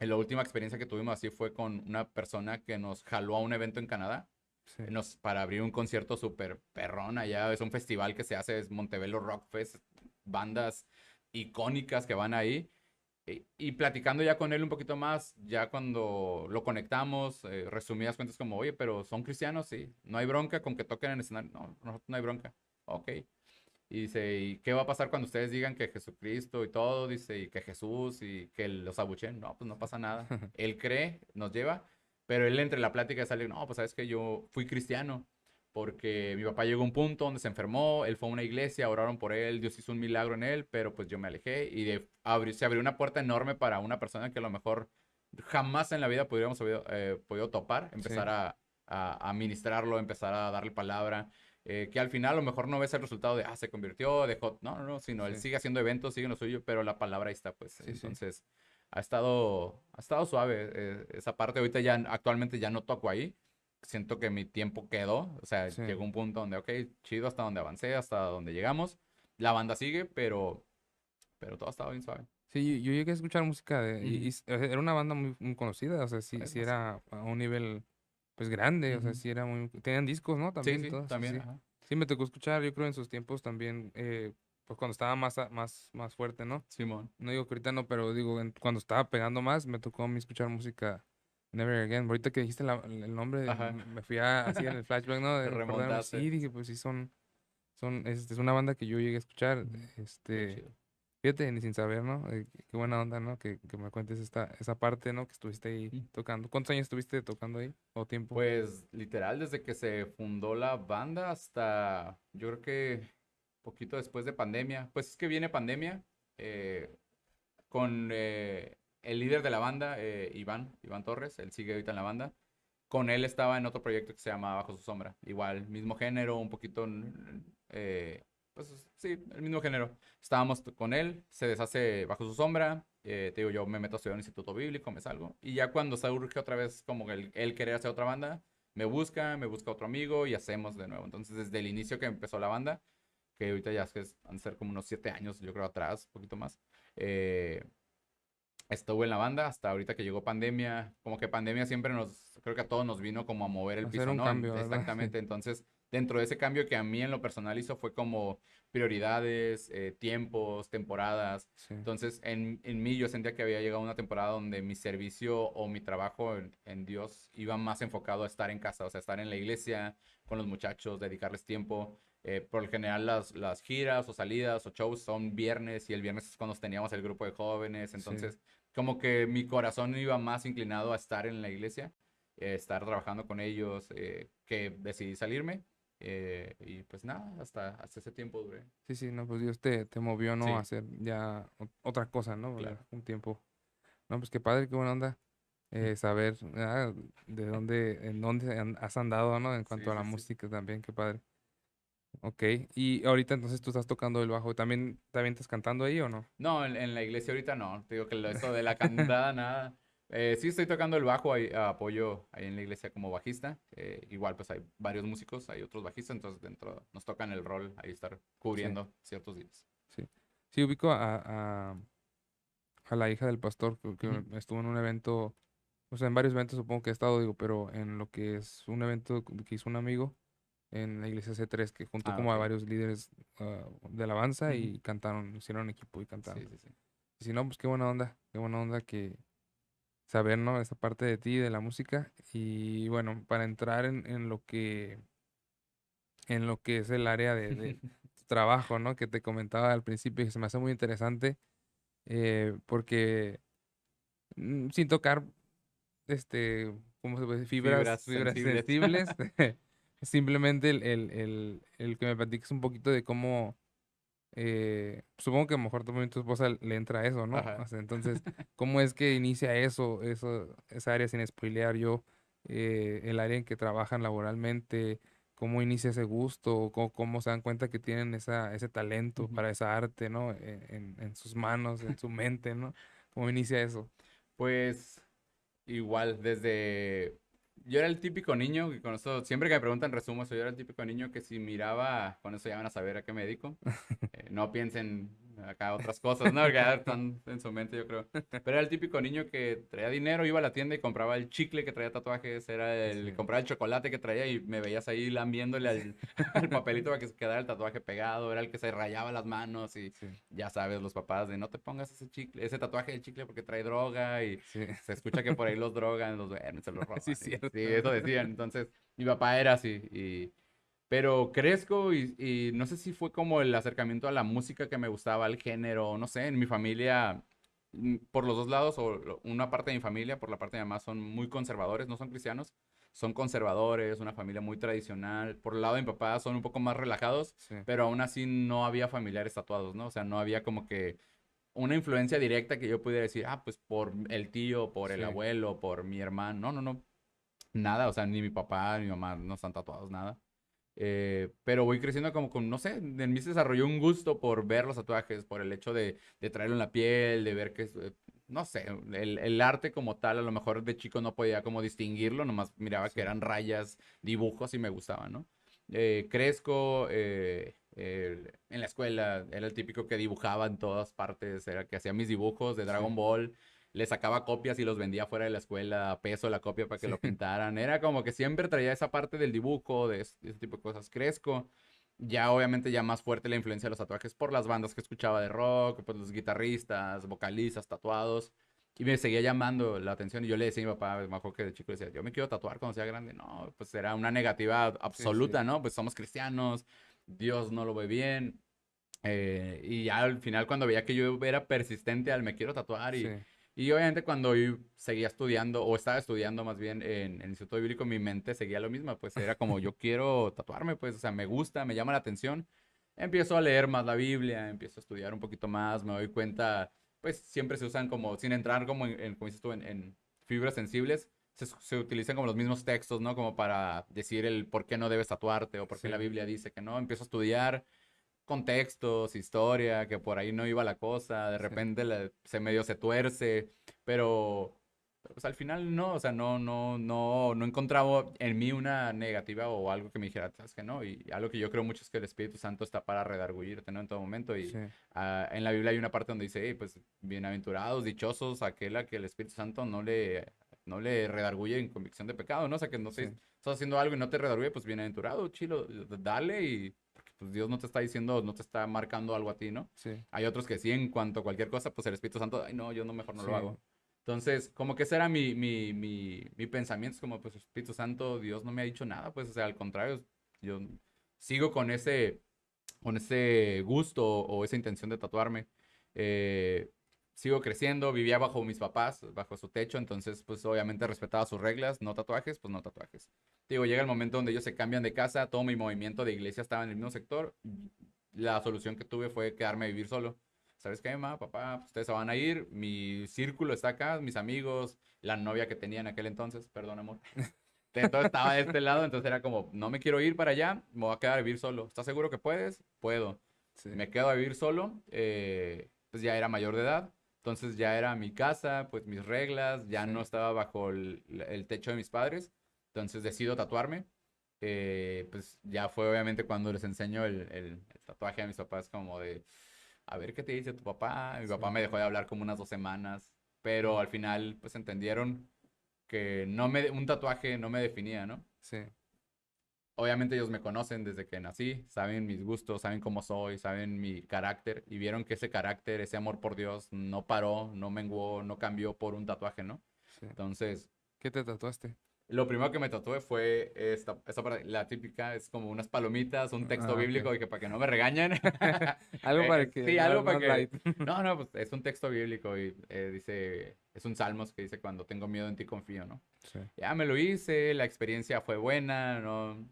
en la última experiencia que tuvimos así fue con una persona que nos jaló a un evento en Canadá sí, para abrir un concierto súper perrón allá. Es un festival que se hace, es Montebello Rock Fest, bandas icónicas que van ahí. Y platicando ya con él un poquito más, ya cuando lo conectamos, resumidas cuentas como, oye, pero son cristianos, sí, no hay bronca con que toquen en el escenario, no, no hay bronca, ok. Y dice, ¿y qué va a pasar cuando ustedes digan que Jesucristo y todo? Dice, y que Jesús y que los abuchen. No, pues no pasa nada. Él cree, nos lleva, pero él entre la plática sale, no, pues sabes que yo fui cristiano porque mi papá llegó a un punto donde se enfermó, él fue a una iglesia, oraron por él, Dios hizo un milagro en él, pero pues yo me alejé y se abrió una puerta enorme para una persona que a lo mejor jamás en la vida podríamos haber podido topar, sí, empezar a ministrarlo, empezar a darle palabra, que al final a lo mejor no ves el resultado de, se convirtió, dejó, no, no, no, sino él sí, sigue haciendo eventos, sigue en lo suyo, pero la palabra ahí está, pues, sí, sí, entonces ha estado suave esa parte, ahorita ya, actualmente ya no toco ahí, siento que mi tiempo quedó, o sea, sí. llegó un punto donde, ok, chido, hasta donde avancé, hasta donde llegamos, la banda sigue, pero todo ha estado bien suave. Sí, yo llegué a escuchar música Ujú. o sea, era una banda muy, muy conocida, o sea, sí, Es sí más. era a un nivel, pues, grande, o sea, Ujú. sí era muy, tenían discos, ¿no? Sí, También, sí, todo, sí, también, sí. ajá. Sí, me tocó escuchar, yo creo en sus tiempos también, pues, cuando estaba más fuerte, ¿no? Simón. No digo que ahorita no, pero digo, cuando estaba pegando más, me tocó a mí escuchar música Never Again. Ahorita que dijiste el nombre, Ajá. me fui así en el flashback, ¿no? Te De recordarme, remontaste. sí, dije, pues sí, es una banda que yo llegué a escuchar, Ujú. Qué este... chido. Fíjate, ni sin saber, ¿no? Qué buena onda, ¿no? Que me cuentes esa parte, ¿no? Que estuviste ahí Mm. tocando. ¿Cuántos años estuviste tocando ahí? ¿O tiempo? Pues literal, desde que se fundó la banda hasta, yo creo que poquito después de pandemia. Pues es que viene pandemia eh, con el líder de la banda, Iván Torres, él sigue ahorita en la banda. Con él estaba en otro proyecto que se llama Bajo su sombra. Igual, mismo género, un poquito, pues sí, el mismo género. Estábamos con él, se deshace Bajo su sombra. Te digo, yo me meto a estudiar en un instituto bíblico, me salgo. Y ya cuando se urge otra vez como él querer hacer otra banda, me busca otro amigo y hacemos de nuevo. Entonces, desde el inicio que empezó la banda, que ahorita ya es que han de ser como unos 7 años, yo creo, atrás, un poquito más. eh, Estuve en la banda hasta ahorita que llegó pandemia. Como que pandemia siempre creo que a todos nos vino como a mover el Hacer piso, un ¿no? cambio, ¿verdad? Sí. Exactamente. Entonces dentro de ese cambio que a mí en lo personal hizo fue como prioridades, tiempos, temporadas. sí, Entonces, en mí yo sentía que había llegado una temporada donde mi servicio o mi trabajo en Dios iba más enfocado a estar en casa, o sea, estar en la iglesia con los muchachos, dedicarles tiempo. Por lo general las giras o salidas o shows son viernes y el viernes es cuando teníamos el grupo de jóvenes. sí. Entonces, como que mi corazón iba más inclinado a estar en la iglesia, estar trabajando con ellos, que decidí salirme. Y pues nada, hasta ese tiempo duré. Sí, sí, no, pues Dios te movió, ¿no? A Sí, hacer ya otra cosa, ¿no? Ya claro. un tiempo. No, pues qué padre, qué buena onda. Saber de dónde, en dónde has andado, ¿no? En cuanto Sí, a la sí, sí. música también, qué padre. Ok, y ahorita entonces tú estás tocando el bajo. ¿También estás cantando ahí o no? No, en la iglesia ahorita no. Te digo que eso de la cantada, nada. Sí estoy tocando el bajo, ahí, apoyo ahí en la iglesia como bajista. Igual pues hay varios músicos, hay otros bajistas, entonces dentro nos tocan el rol ahí estar Sí, cubriendo ciertos días. sí. Sí, ubico a la hija del pastor que Ujú. estuvo en un evento, o sea, en varios eventos supongo que he estado, digo, pero en lo que es un evento que hizo un amigo en la iglesia C3, que juntó Ah, como a ok. varios líderes de alabanza Ujú. y cantaron, hicieron equipo y cantaron. Sí, sí, sí. Y si no, pues qué buena onda que saber, ¿no? Esa parte de ti, de la música. Y bueno, para entrar en lo que es el área de tu trabajo, ¿no? Que te comentaba al principio, que se me hace muy interesante, porque sin tocar, ¿cómo se puede decir? Fibras Fibras sensibles. sensibles, simplemente el que me platiques un poquito de cómo, supongo que a lo mejor también tu esposa le entra a eso, ¿no? O Ajá. sea, entonces, ¿cómo es que inicia esa área sin spoilear yo, el área en que trabajan laboralmente? ¿Cómo inicia ese gusto? ¿Cómo se dan cuenta que tienen ese talento Ujú. para esa arte, ¿no? En sus manos, en su mente, ¿no? ¿Cómo inicia eso? Pues igual, desde... Yo era el típico niño, que con eso, siempre que me preguntan resumo eso, yo era el típico niño que si miraba, con eso ya van a saber a qué me dedico. No piensen acá otras cosas, ¿no? Porque ya están en su mente, yo creo. Pero era el típico niño que traía dinero, iba a la tienda y compraba el chicle que traía tatuajes, Sí. compraba el chocolate que traía y me veías ahí lambiéndole al papelito para que se quedara el tatuaje pegado, era el que se rayaba las manos y Sí, ya sabes, los papás de no te pongas ese chicle, ese tatuaje de chicle porque trae droga y sí, se escucha que por ahí los drogan, los duermen, se los sí, roban. es Y cierto. sí, eso decían. Entonces, mi papá era así. Pero crezco y no sé si fue como el acercamiento a la música que me gustaba, al género, no sé, en mi familia, por los dos lados, una parte de mi familia, por la parte de mi mamá, son muy conservadores, no son cristianos, son conservadores, una familia muy tradicional. Por el lado de mi papá son un poco más relajados, Sí, pero aún así no había familiares tatuados, ¿no? O sea, no había como que una influencia directa que yo pudiera decir, ah, pues por el tío, por el sí, abuelo, por mi hermano. No, no, no. Nada, o sea, ni mi papá ni mi mamá no están tatuados, nada. Pero voy creciendo como con, no sé, en mí se desarrolló un gusto por ver los tatuajes, por el hecho de traerlo en la piel, de ver que, no sé, el arte como tal, a lo mejor de chico no podía como distinguirlo, nomás miraba que sí, eran rayas, dibujos y me gustaban, ¿no? Crezco en la escuela, era el típico que dibujaba en todas partes, era el que hacía mis dibujos de sí, Dragon Ball, le sacaba copias y los vendía fuera de la escuela a peso la copia para que sí, lo pintaran. Era como que siempre traía esa parte del dibujo, de ese tipo de cosas. Crezco. Ya obviamente ya más fuerte la influencia de los tatuajes por las bandas que escuchaba de rock, pues los guitarristas, vocalistas, tatuados. Y me seguía llamando la atención y yo le decía a mi papá, me acuerdo que de chico le decía, yo me quiero tatuar cuando sea grande. No, pues era una negativa sí, sí, absoluta, ¿no? Pues somos cristianos, Dios no lo ve bien. Y ya al final cuando veía que yo era persistente al me quiero tatuar sí, y obviamente cuando yo seguía estudiando o estaba estudiando más bien en el Instituto Bíblico, mi mente seguía lo mismo, pues era como yo quiero tatuarme, pues, o sea, me gusta, me llama la atención. Empiezo a leer más la Biblia, empiezo a estudiar un poquito más, me doy cuenta, pues siempre se usan como, sin entrar como como dices tú, en fibras sensibles, se utilizan como los mismos textos, ¿no? Como para decir el por qué no debes tatuarte o por qué la sí, Biblia dice que no. Empiezo a estudiar contextos, historia, que por ahí no iba la cosa, de sí, repente se medio se tuerce, pero pues al final no, o sea, no encontraba en mí una negativa o algo que me dijera, sabes que no, y algo que yo creo mucho es que el Espíritu Santo está para redarguirte, ¿no? En todo momento, y sí, en la Biblia hay una parte donde dice, hey, pues bienaventurados, dichosos, aquel a que el Espíritu Santo no le no le redarguye en convicción de pecado, ¿no? O sea, que no te Sí, estás haciendo algo y no te redarguye, pues bienaventurado, chilo, dale y porque pues Dios no te está diciendo, no te está marcando algo a ti, ¿no? sí, Hay otros que sí, en cuanto a cualquier cosa, pues el Espíritu Santo, ay, no, yo no, mejor no lo sí, hago. Entonces, como que ese era mi pensamiento, es como, pues Espíritu Santo, Dios no me ha dicho nada, pues, o sea, al contrario, yo sigo con ese gusto o esa intención de tatuarme. Eh, Sigo creciendo, vivía bajo mis papás, bajo su techo, entonces pues obviamente respetaba sus reglas, no tatuajes, pues no tatuajes. Digo, llega el momento donde ellos se cambian de casa, todo mi movimiento de iglesia estaba en el mismo sector, la solución que tuve fue quedarme a vivir solo. ¿Sabes qué, mamá, papá? Pues, ustedes se van a ir, mi círculo está acá, mis amigos, la novia que tenía en aquel entonces, perdón, amor. Todo estaba de este lado, entonces era como, no me quiero ir para allá, me voy a quedar a vivir solo. ¿Estás seguro que puedes? Puedo. sí, Me quedo a vivir solo, pues ya era mayor de edad, entonces ya era mi casa, pues mis reglas, ya sí, no estaba bajo el techo de mis padres, entonces decido tatuarme. Pues ya fue obviamente cuando les enseño el tatuaje a mis papás como de, a ver qué te dice tu papá. Mi sí, papá me dejó de hablar como unas 2 semanas, pero al final pues entendieron que un tatuaje no me definía, ¿no? sí, Obviamente ellos me conocen desde que nací, saben mis gustos, saben cómo soy, saben mi carácter y vieron que ese carácter, ese amor por Dios no paró, no menguó, no cambió por un tatuaje, ¿no? sí. Entonces, ¿Qué te tatuaste? lo primero que me tatué fue esta parte, la típica, es como unas palomitas, un texto Ah, ok. bíblico de que para que no me regañen. Algo para que Sí, algo para más que... light. No, no, pues es un texto bíblico y dice, es un salmos que dice, cuando tengo miedo en ti confío, ¿no? Sí, Ya me lo hice, la experiencia fue buena, ¿no?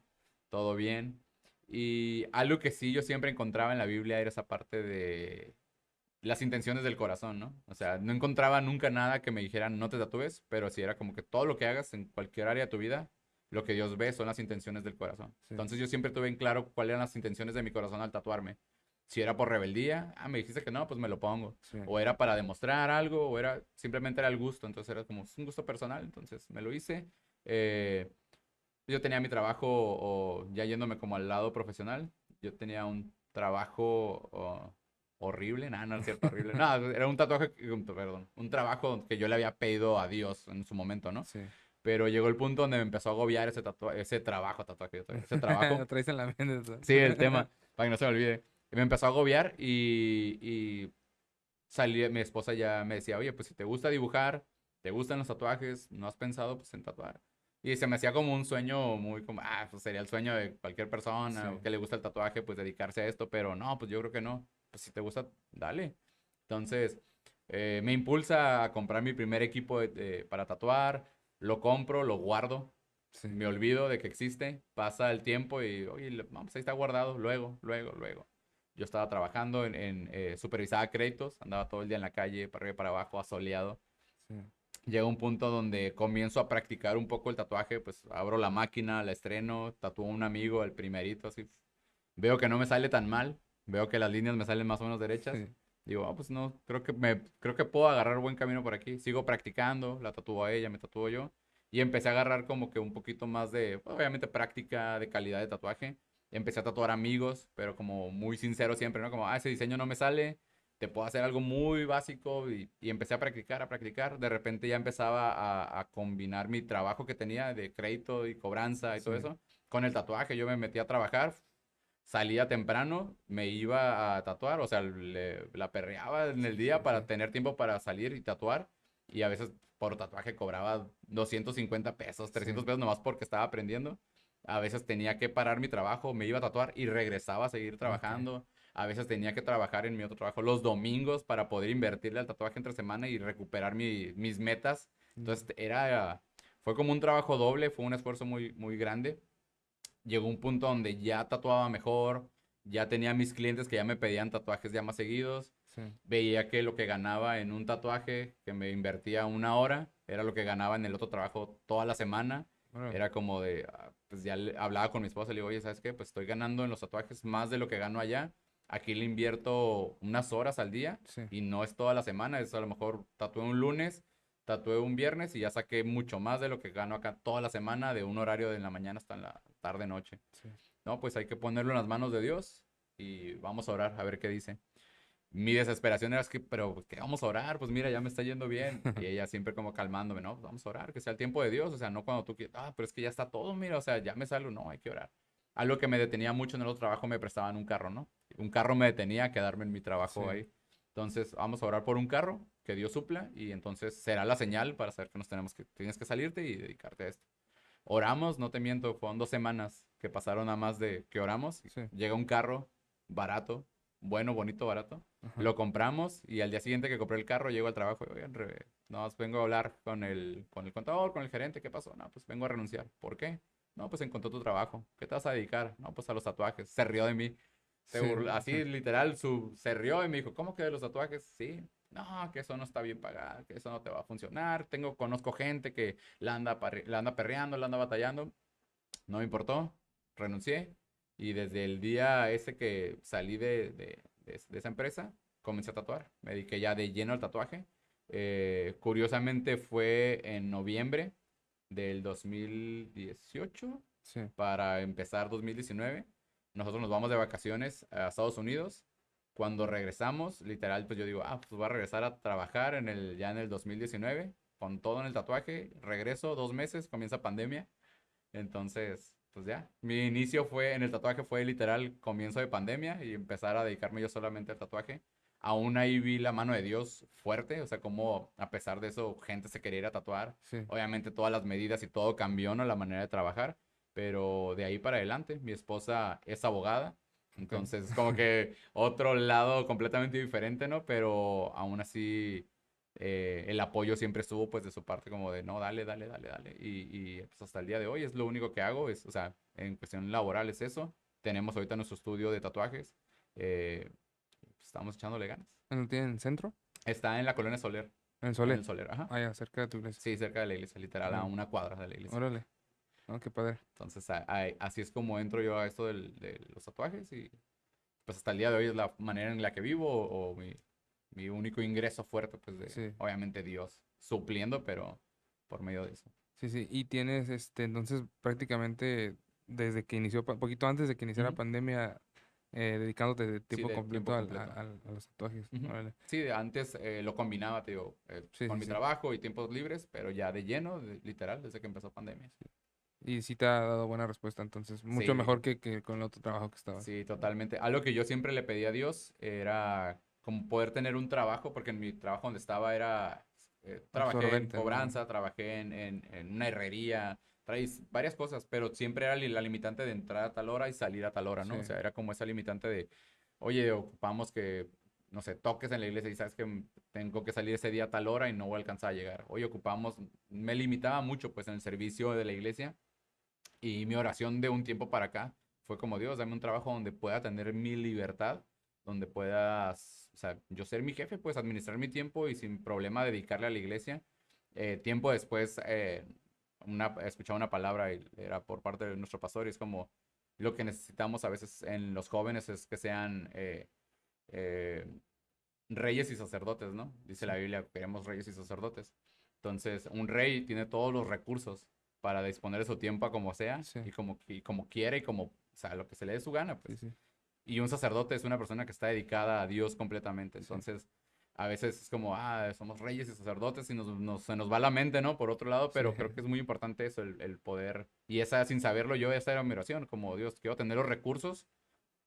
Todo bien. Y algo que sí yo siempre encontraba en la Biblia era esa parte de las intenciones del corazón, ¿no? O sea, no encontraba nunca nada que me dijeran no te tatúes, pero sí era como que todo lo que hagas en cualquier área de tu vida, lo que Dios ve son las intenciones del corazón. sí, Entonces yo siempre tuve en claro cuáles eran las intenciones de mi corazón al tatuarme. Si era por rebeldía, me dijiste que no, pues me lo pongo. sí, O era para demostrar algo, o era simplemente era el gusto. Entonces era como es un gusto personal, entonces me lo hice. Eh, yo tenía mi trabajo, o ya yéndome como al lado profesional, yo tenía un trabajo horrible, nada, no es cierto, horrible. No, era un tatuaje, perdón, un trabajo que yo le había pedido a Dios en su momento, ¿no? sí. Pero llegó el punto donde me empezó a agobiar ese trabajo, ese trabajo. Lo traes en la mente. ¿Tú? Sí, el tema, para que no se me olvide. Me empezó a agobiar y salí, mi esposa ya me decía, oye, pues si te gusta dibujar, te gustan los tatuajes, ¿no has pensado pues en tatuar? Y se me hacía como un sueño muy como, pues sería el sueño de cualquier Sí, persona o que le gusta el tatuaje, pues dedicarse a esto, pero no, pues yo creo que no. Pues si te gusta, dale. Entonces, me impulsa a comprar mi primer equipo para tatuar, lo compro, lo guardo, sí, me olvido de que existe, pasa el tiempo y, oye, vamos, ahí está guardado, luego, luego, luego. Yo estaba trabajando supervisaba créditos, andaba todo el día en la calle, para arriba y para abajo, asoleado. sí. Llega un punto donde comienzo a practicar un poco el tatuaje, pues abro la máquina, la estreno, tatúo a un amigo, el primerito, así. Veo que no me sale tan mal, veo que las líneas me salen más o menos derechas. Sí, Digo, pues no, creo que puedo agarrar buen camino por aquí. Sigo practicando, la tatúo a ella, me tatúo yo. Y empecé a agarrar como que un poquito más de, obviamente, práctica de calidad de tatuaje. Empecé a tatuar amigos, pero como muy sincero siempre, ¿no? Como, ese diseño no me sale, te puedo hacer algo muy básico. Y empecé a practicar, a practicar. De repente ya empezaba a combinar mi trabajo que tenía de crédito y cobranza y sí, todo eso con el tatuaje. Yo me metí a trabajar, salía temprano, me iba a tatuar, o sea, la perreaba en el sí, día sí. para tener tiempo para salir y tatuar. Y a veces por tatuaje cobraba 250 pesos, Sí, 300 pesos nomás porque estaba aprendiendo. A veces tenía que parar mi trabajo, me iba a tatuar y regresaba a seguir ok. trabajando. A veces tenía que trabajar en mi otro trabajo los domingos para poder invertirle al tatuaje entre semana y recuperar mis metas. Mm, Entonces fue como un trabajo doble, fue un esfuerzo muy, muy grande. Llegó un punto donde ya tatuaba mejor, ya tenía mis clientes que ya me pedían tatuajes ya más seguidos. sí, Veía que lo que ganaba en un tatuaje, que me invertía 1 hora, era lo que ganaba en el otro trabajo toda la semana. órale, Era como de, pues ya hablaba con mi esposa, le digo, oye, ¿sabes qué? Pues estoy ganando en los tatuajes más de lo que gano allá. Aquí le invierto unas horas al día sí, y no es toda la semana, es a lo mejor tatué un lunes, tatué un viernes y ya saqué mucho más de lo que gano acá toda la semana, de un horario de la mañana hasta en la tarde noche. sí, No, pues hay que ponerlo en las manos de Dios y vamos a orar a ver qué dice. mi desesperación era es que, pero ¿qué vamos a orar? Pues mira, ya me está yendo bien. Y ella siempre como calmándome, no, pues vamos a orar, que sea el tiempo de Dios, o sea, no cuando tú quieras, pero es que ya está todo, mira, o sea, ya me salgo, no, hay que orar. Algo que me detenía mucho en el otro trabajo, me prestaban un carro, ¿no? Un carro me detenía a quedarme en mi trabajo Sí, ahí. Entonces, vamos a orar por un carro, que Dios supla, y entonces será la señal para saber que tienes que salirte y dedicarte a esto. Oramos, no te miento, fueron 2 semanas que pasaron a más de que oramos. sí, Llega un carro barato, bueno, bonito, barato. ajá, Lo compramos y al día siguiente que compré el carro, llego al trabajo y, oigan, no, vengo a hablar con el contador, con el gerente, ¿qué pasó? No, pues vengo a renunciar. ¿Por qué? No, pues encontró tu trabajo. ¿Qué te vas a dedicar? No, pues a los tatuajes. Se rió de mí. sí, Así literal, se rió y me dijo, ¿cómo que de los tatuajes? Sí. No, que eso no está bien pagado, que eso no te va a funcionar. Conozco gente que la anda perreando, la anda batallando. No me importó, renuncié. Y desde el día ese que salí de esa empresa, comencé a tatuar. Me dediqué ya de lleno al tatuaje. Curiosamente fue en noviembre del 2018 sí, para empezar 2019. Nosotros nos vamos de vacaciones a Estados Unidos. Cuando regresamos, literal, pues yo digo, pues voy a regresar a trabajar ya en el 2019 con todo en el tatuaje. Regreso 2 meses, comienza pandemia. Entonces, pues ya, mi inicio en el tatuaje fue literal comienzo de pandemia y empezar a dedicarme yo solamente al tatuaje. Aún ahí vi la mano de Dios fuerte, o sea, como a pesar de eso gente se quería ir a tatuar. sí, Obviamente todas las medidas y todo cambió, ¿no? La manera de trabajar, pero de ahí para adelante, mi esposa es abogada, ok. entonces es como que otro lado completamente diferente, ¿no? Pero aún así el apoyo siempre estuvo pues de su parte como de no, dale, dale, dale, dale. Y pues hasta el día de hoy es lo único que hago, o sea, en cuestión laboral es eso. Tenemos ahorita nuestro estudio de tatuajes. Pues, estamos echándole ganas. ¿No tienen centro? Está en la colonia Soler, En en Sole. el Soler, ajá. Allá, cerca de tu iglesia. Sí, cerca de la iglesia, literal, a Órale, 1 cuadra de la iglesia. órale. No, qué padre. Entonces, así es como entro yo a esto de los tatuajes y pues hasta el día de hoy es la manera en la que vivo o mi único ingreso fuerte, pues de, Sí, obviamente Dios, supliendo, pero por medio de eso. sí, sí. Y tienes, entonces prácticamente desde que inició, poquito antes de que iniciara la Ujú. pandemia, dedicándote de Sí, tiempo de completo tiempo completo. a los tatuajes. Ujú. Órale. Sí, antes lo combinaba, te digo, Sí, con sí, mi sí. trabajo y tiempos libres, pero ya de lleno, literal, desde que empezó pandemia. Y sí te ha dado buena respuesta, entonces, mucho Sí, mejor que con el otro trabajo que estabas. sí, totalmente. Algo que yo siempre le pedí a Dios era como poder tener un trabajo, porque en mi trabajo donde estaba trabajé en Absorbente, ¿no? cobranza, trabajé en una herrería, traes varias cosas, pero siempre era la limitante de entrar a tal hora y salir a tal hora, Sí, ¿no? O sea, era como esa limitante de, oye, ocupamos que, no sé, toques en la iglesia y sabes que tengo que salir ese día a tal hora y no voy a alcanzar a llegar. Oye, me limitaba mucho pues en el servicio de la iglesia y mi oración de un tiempo para acá fue como, Dios, dame un trabajo donde pueda tener mi libertad, donde puedas, o sea, yo ser mi jefe, pues administrar mi tiempo y sin problema dedicarle a la iglesia. Tiempo después, escuchaba una palabra y era por parte de nuestro pastor y es como, lo que necesitamos a veces en los jóvenes es que sean eh, reyes y sacerdotes, ¿no? Dice sí, la Biblia, queremos reyes y sacerdotes. Entonces, un rey tiene todos los recursos para disponer de su tiempo a como sea sí, y como quiere y como, o sea, lo que se le dé su gana, sí, pues. sí, Y un sacerdote es una persona que está dedicada a Dios completamente. sí, Entonces, a veces es como, somos reyes y sacerdotes y se nos va la mente, ¿no? Por otro lado, sí, pero creo que es muy importante eso, el poder. Y sin saberlo yo, esa era mi oración, como Dios, quiero tener los recursos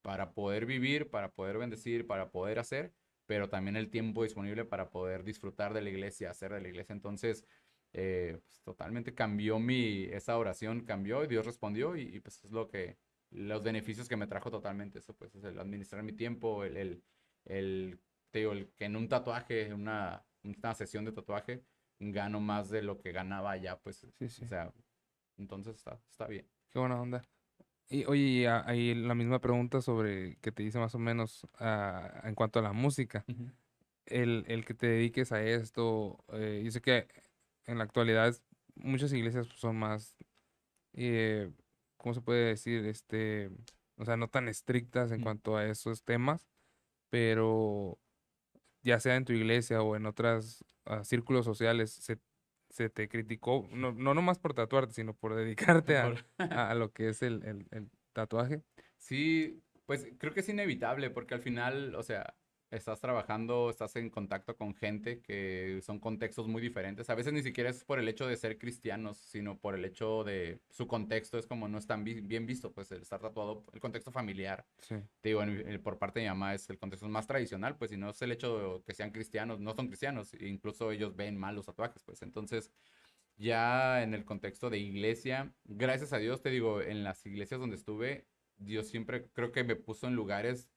para poder vivir, para poder bendecir, para poder hacer, pero también el tiempo disponible para poder disfrutar de la iglesia, hacer de la iglesia. Entonces, pues, totalmente cambió esa oración cambió y Dios respondió pues es los beneficios que me trajo totalmente eso, pues es el administrar mi tiempo, el, te digo, el que en un tatuaje, una sesión de tatuaje, gano más de lo que ganaba allá, pues, sí, o sí. sea, entonces está bien. Qué buena onda. Y oye, ahí la misma pregunta sobre que te dice más o menos en cuanto a la música. Ujú. El que te dediques a esto, yo sé que en la actualidad muchas iglesias pues, son más, eh, ¿cómo se puede decir? O sea, no tan estrictas en Ujú. cuanto a esos temas, pero ya sea en tu iglesia o en otros círculos sociales, se te criticó, no nomás por tatuarte, sino por dedicarte Por- a lo que es el tatuaje. Sí, pues creo que es inevitable porque al final, o sea, estás trabajando, estás en contacto con gente que son contextos muy diferentes. A veces ni siquiera es por el hecho de ser cristianos, sino por el hecho de su contexto es como no es tan bien visto, pues el estar tatuado, el contexto familiar. Sí, Te digo, por parte de mi mamá es el contexto más tradicional, pues, y no es el hecho de que sean cristianos, no son cristianos, e incluso ellos ven mal los tatuajes, pues, entonces, ya en el contexto de iglesia, gracias a Dios, te digo, en las iglesias donde estuve, Dios siempre creo que me puso en lugares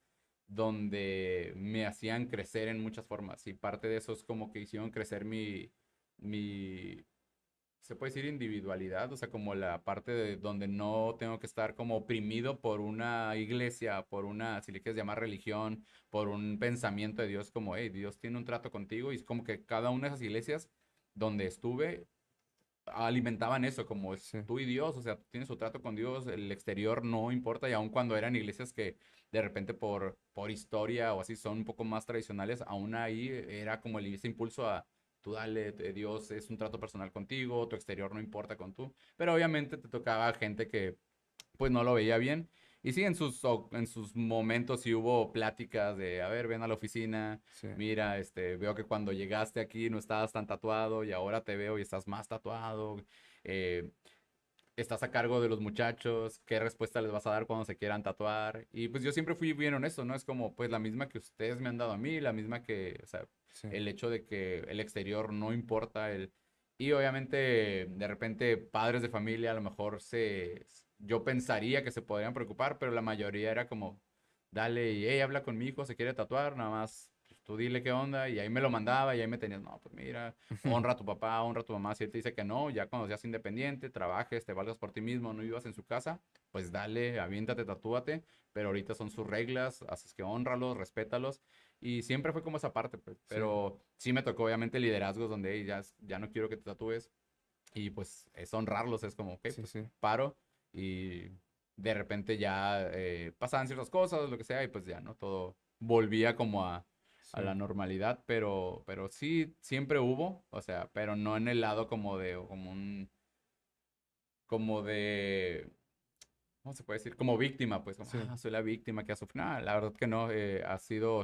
donde me hacían crecer en muchas formas, y parte de eso es como que hicieron crecer mi, se puede decir individualidad, o sea, como la parte de donde no tengo que estar como oprimido por una iglesia, por una, si le quieres llamar religión, por un pensamiento de Dios, como, hey, Dios tiene un trato contigo, y es como que cada una de esas iglesias donde estuve alimentaban eso, como es sí, tú y Dios, o sea, tú tienes su trato con Dios, el exterior no importa, y aun cuando eran iglesias que de repente por historia o así son un poco más tradicionales, aún ahí era como ese impulso a tú dale, Dios es un trato personal contigo, tu exterior no importa con tú, pero obviamente te tocaba gente que pues no lo veía bien. Y sí, en sus momentos sí hubo pláticas de, a ver, ven a la oficina, sí, mira, veo que cuando llegaste aquí no estabas tan tatuado y ahora te veo y estás más tatuado. eh, Estás a cargo de los muchachos, qué respuesta les vas a dar cuando se quieran tatuar. Y pues yo siempre fui bien honesto, ¿no? Es como pues la misma que ustedes me han dado a mí, la misma que, o sea, sí, el hecho de que el exterior no importa, y obviamente de repente padres de familia a lo mejor yo pensaría que se podrían preocupar, pero la mayoría era como, dale, y hey, habla con mi hijo, se quiere tatuar, nada más, pues, tú dile qué onda, y ahí me lo mandaba, y ahí me tenías, no, pues mira, honra a tu papá, honra a tu mamá. Si él te dice que no, ya cuando seas independiente, trabajes, te valgas por ti mismo, no vivas en su casa, pues dale, aviéntate, tatúate. Pero ahorita son sus reglas, así que honralos, respétalos. Y siempre fue como esa parte, pues. sí, Pero sí me tocó, obviamente, liderazgos donde "Ey, ya no quiero que te tatúes". Y pues es honrarlos, es como, ok, sí, pues sí, paro. Y de repente ya pasaban ciertas cosas, lo que sea, y pues ya, ¿no? Todo volvía como a la sí, normalidad, pero sí, siempre hubo, o sea, pero no en el lado como de, como de, ¿cómo se puede decir? Como víctima, pues, como, sí, soy la víctima que ha sufrido. No, la verdad que no,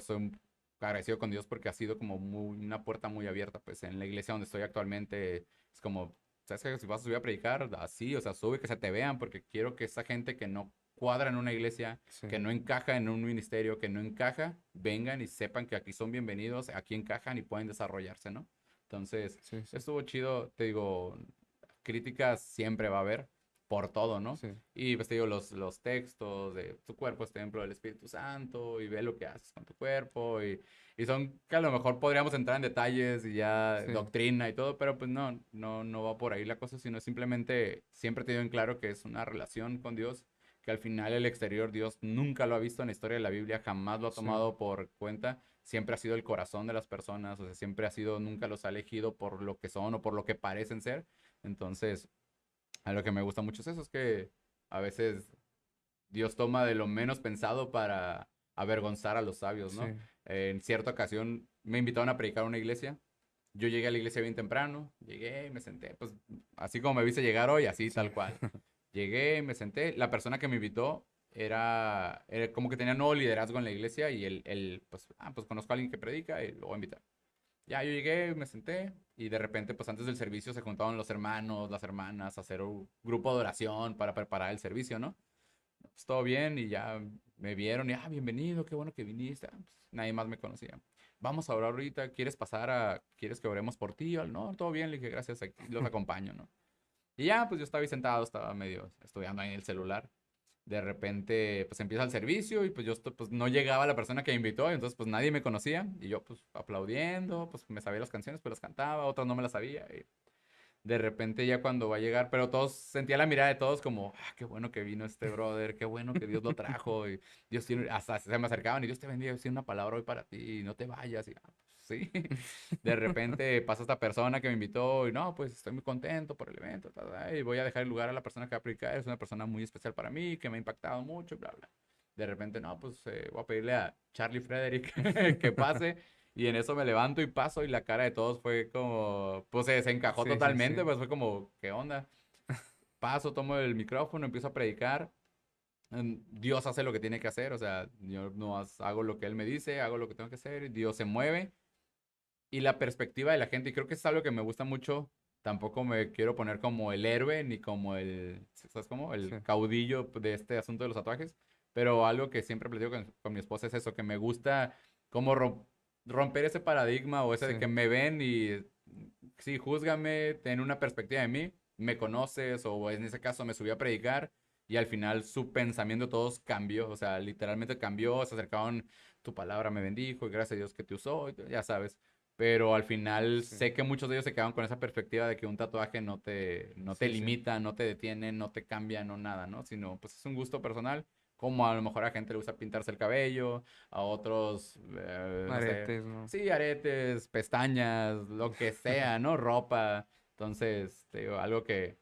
soy agradecido con Dios porque ha sido como una puerta muy abierta, pues, en la iglesia donde estoy actualmente, es como, ¿sabes qué? Si vas a subir a predicar, así, o sea, sube que se te vean, porque quiero que esa gente que no cuadra en una iglesia, sí, que no encaja en un ministerio, que no encaja, vengan y sepan que aquí son bienvenidos, aquí encajan y pueden desarrollarse, ¿no? Entonces, sí, sí, estuvo chido, te digo, críticas siempre va a haber por todo, ¿no? sí, Y pues te digo, los textos de tu cuerpo es templo del Espíritu Santo y ve lo que haces con tu cuerpo y son que a lo mejor podríamos entrar en detalles y ya sí, doctrina y todo, pero pues no va por ahí la cosa, sino simplemente siempre te digo en claro que es una relación con Dios, que al final el exterior Dios nunca lo ha visto en la historia de la Biblia, jamás lo ha sí, tomado por cuenta, siempre ha sido el corazón de las personas, o sea, siempre ha sido, nunca los ha elegido por lo que son o por lo que parecen ser, entonces a lo que me gusta mucho es eso, es que a veces Dios toma de lo menos pensado para avergonzar a los sabios, sí, ¿no? En cierta ocasión me invitaron a predicar a una iglesia. Yo llegué a la iglesia bien temprano, llegué y me senté, pues así como me viste llegar hoy, así sí, tal cual. Llegué, me senté, la persona que me invitó era como que tenía nuevo liderazgo en la iglesia y pues conozco a alguien que predica y lo voy a invitar. Ya yo llegué, me senté y de repente, pues antes del servicio se juntaban los hermanos, las hermanas a hacer un grupo de oración para preparar el servicio, ¿no? Pues todo bien y ya me vieron y, bienvenido, qué bueno que viniste. Pues, nadie más me conocía. Vamos a orar ahorita, ¿quieres que oremos por ti? No, todo bien, le dije, gracias, aquí los acompaño, ¿no? Y ya, pues yo estaba ahí sentado, estaba medio estudiando ahí en el celular. De repente, pues empieza el servicio y pues pues no llegaba la persona que me invitó, y entonces pues nadie me conocía y yo pues aplaudiendo, pues me sabía las canciones, pues las cantaba, otras no me las sabía. Y de repente ya cuando va a llegar, pero todos, sentía la mirada de todos como, qué bueno que vino este brother, qué bueno que Dios lo trajo, y Dios tiene, hasta se me acercaban y Dios te bendiga, Dios tiene una palabra hoy para ti, y no te vayas, y pues, sí. De repente pasa esta persona que me invitó, y no, pues estoy muy contento por el evento, y voy a dejar el lugar a la persona que va a predicar, es una persona muy especial para mí, que me ha impactado mucho, bla, bla. De repente, no, pues voy a pedirle a Charlie Frederick que pase. Y en eso me levanto y paso y la cara de todos fue como, pues se desencajó sí, sí, totalmente, sí, pues fue como, ¿qué onda? Paso, tomo el micrófono, empiezo a predicar Dios hace lo que tiene que hacer, o sea, yo no hago lo que Él me dice, hago lo que tengo que hacer, Dios se mueve y la perspectiva de la gente, y creo que es algo que me gusta mucho, tampoco me quiero poner como el héroe ni como ¿sabes cómo? Sí, El caudillo de este asunto de los tatuajes, pero algo que siempre platico con mi esposa es eso, que me gusta como romper ese paradigma o ese de sí, que me ven y sí, júzgame, ten una perspectiva de mí, me conoces o en ese caso me subí a predicar y al final su pensamiento de todos cambió, o sea, literalmente cambió, se acercaron, tu palabra me bendijo y gracias a Dios que te usó, ya sabes. Pero al final sí, sé que muchos de ellos se quedan con esa perspectiva de que un tatuaje no te sí, sí, limita, no te detiene, no te cambia, no nada, ¿no? Sino pues es un gusto personal, como a lo mejor a gente le gusta pintarse el cabello, a otros, no sé, aretes, ¿no? sí, aretes, pestañas, lo que sea, ¿no? Ropa. Entonces, te digo, algo que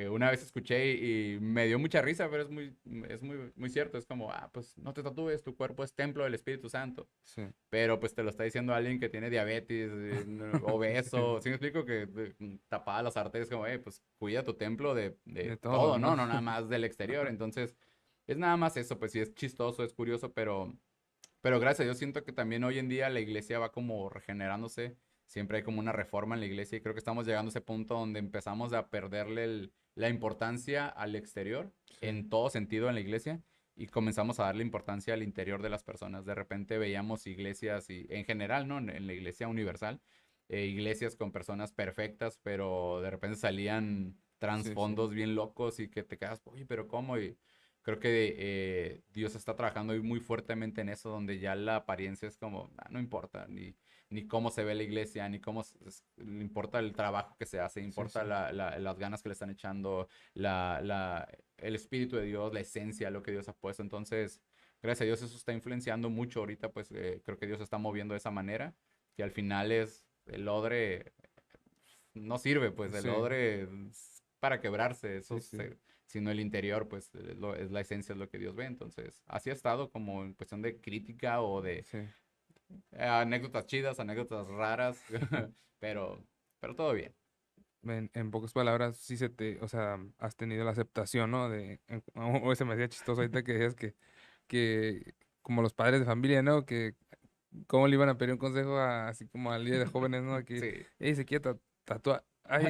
una vez escuché y me dio mucha risa, pero es muy cierto. Es como, pues no te tatúes, tu cuerpo es templo del Espíritu Santo. Sí. Pero pues te lo está diciendo alguien que tiene diabetes, Sí, obeso. Sí me explico que tapada las arterias, como, pues cuida tu templo de de todo, todo, ¿no? ¿no? No nada más del exterior. Entonces, es nada más eso, pues sí es chistoso, es curioso, pero gracias a Dios siento que también hoy en día la iglesia va como regenerándose. Siempre hay como una reforma en la iglesia y creo que estamos llegando a ese punto donde empezamos a perderle la importancia al exterior Sí, en todo sentido en la iglesia y comenzamos a darle importancia al interior de las personas. De repente veíamos iglesias y en general, ¿no? En la iglesia universal, iglesias con personas perfectas, pero de repente salían sí, sí, trasfondos bien locos y que te quedas, oye, pero ¿cómo? Y creo que Dios está trabajando hoy muy fuertemente en eso, donde ya la apariencia es como, no importa, ni cómo se ve la iglesia, ni cómo importa el trabajo que se hace, sí, importa sí, las ganas que le están echando, el Espíritu de Dios, la esencia, lo que Dios ha puesto. Entonces, gracias a Dios eso está influenciando mucho ahorita, pues creo que Dios se está moviendo de esa manera, que al final es el odre, no sirve, pues el sí, odre es para quebrarse, sí, sí, sino el interior, pues es la esencia, es lo que Dios ve. Entonces, así ha estado como en cuestión de crítica o de sí. anécdotas chidas, anécdotas raras, pero, pero todo bien. En pocas palabras, sí o sea, has tenido la aceptación, ¿no? O se me hacía chistoso ahorita que decías que como los padres de familia, ¿no? Que cómo le iban a pedir un consejo así como al líder de jóvenes, ¿no? Que, Sí. hey, se quiere tatuar. Ay,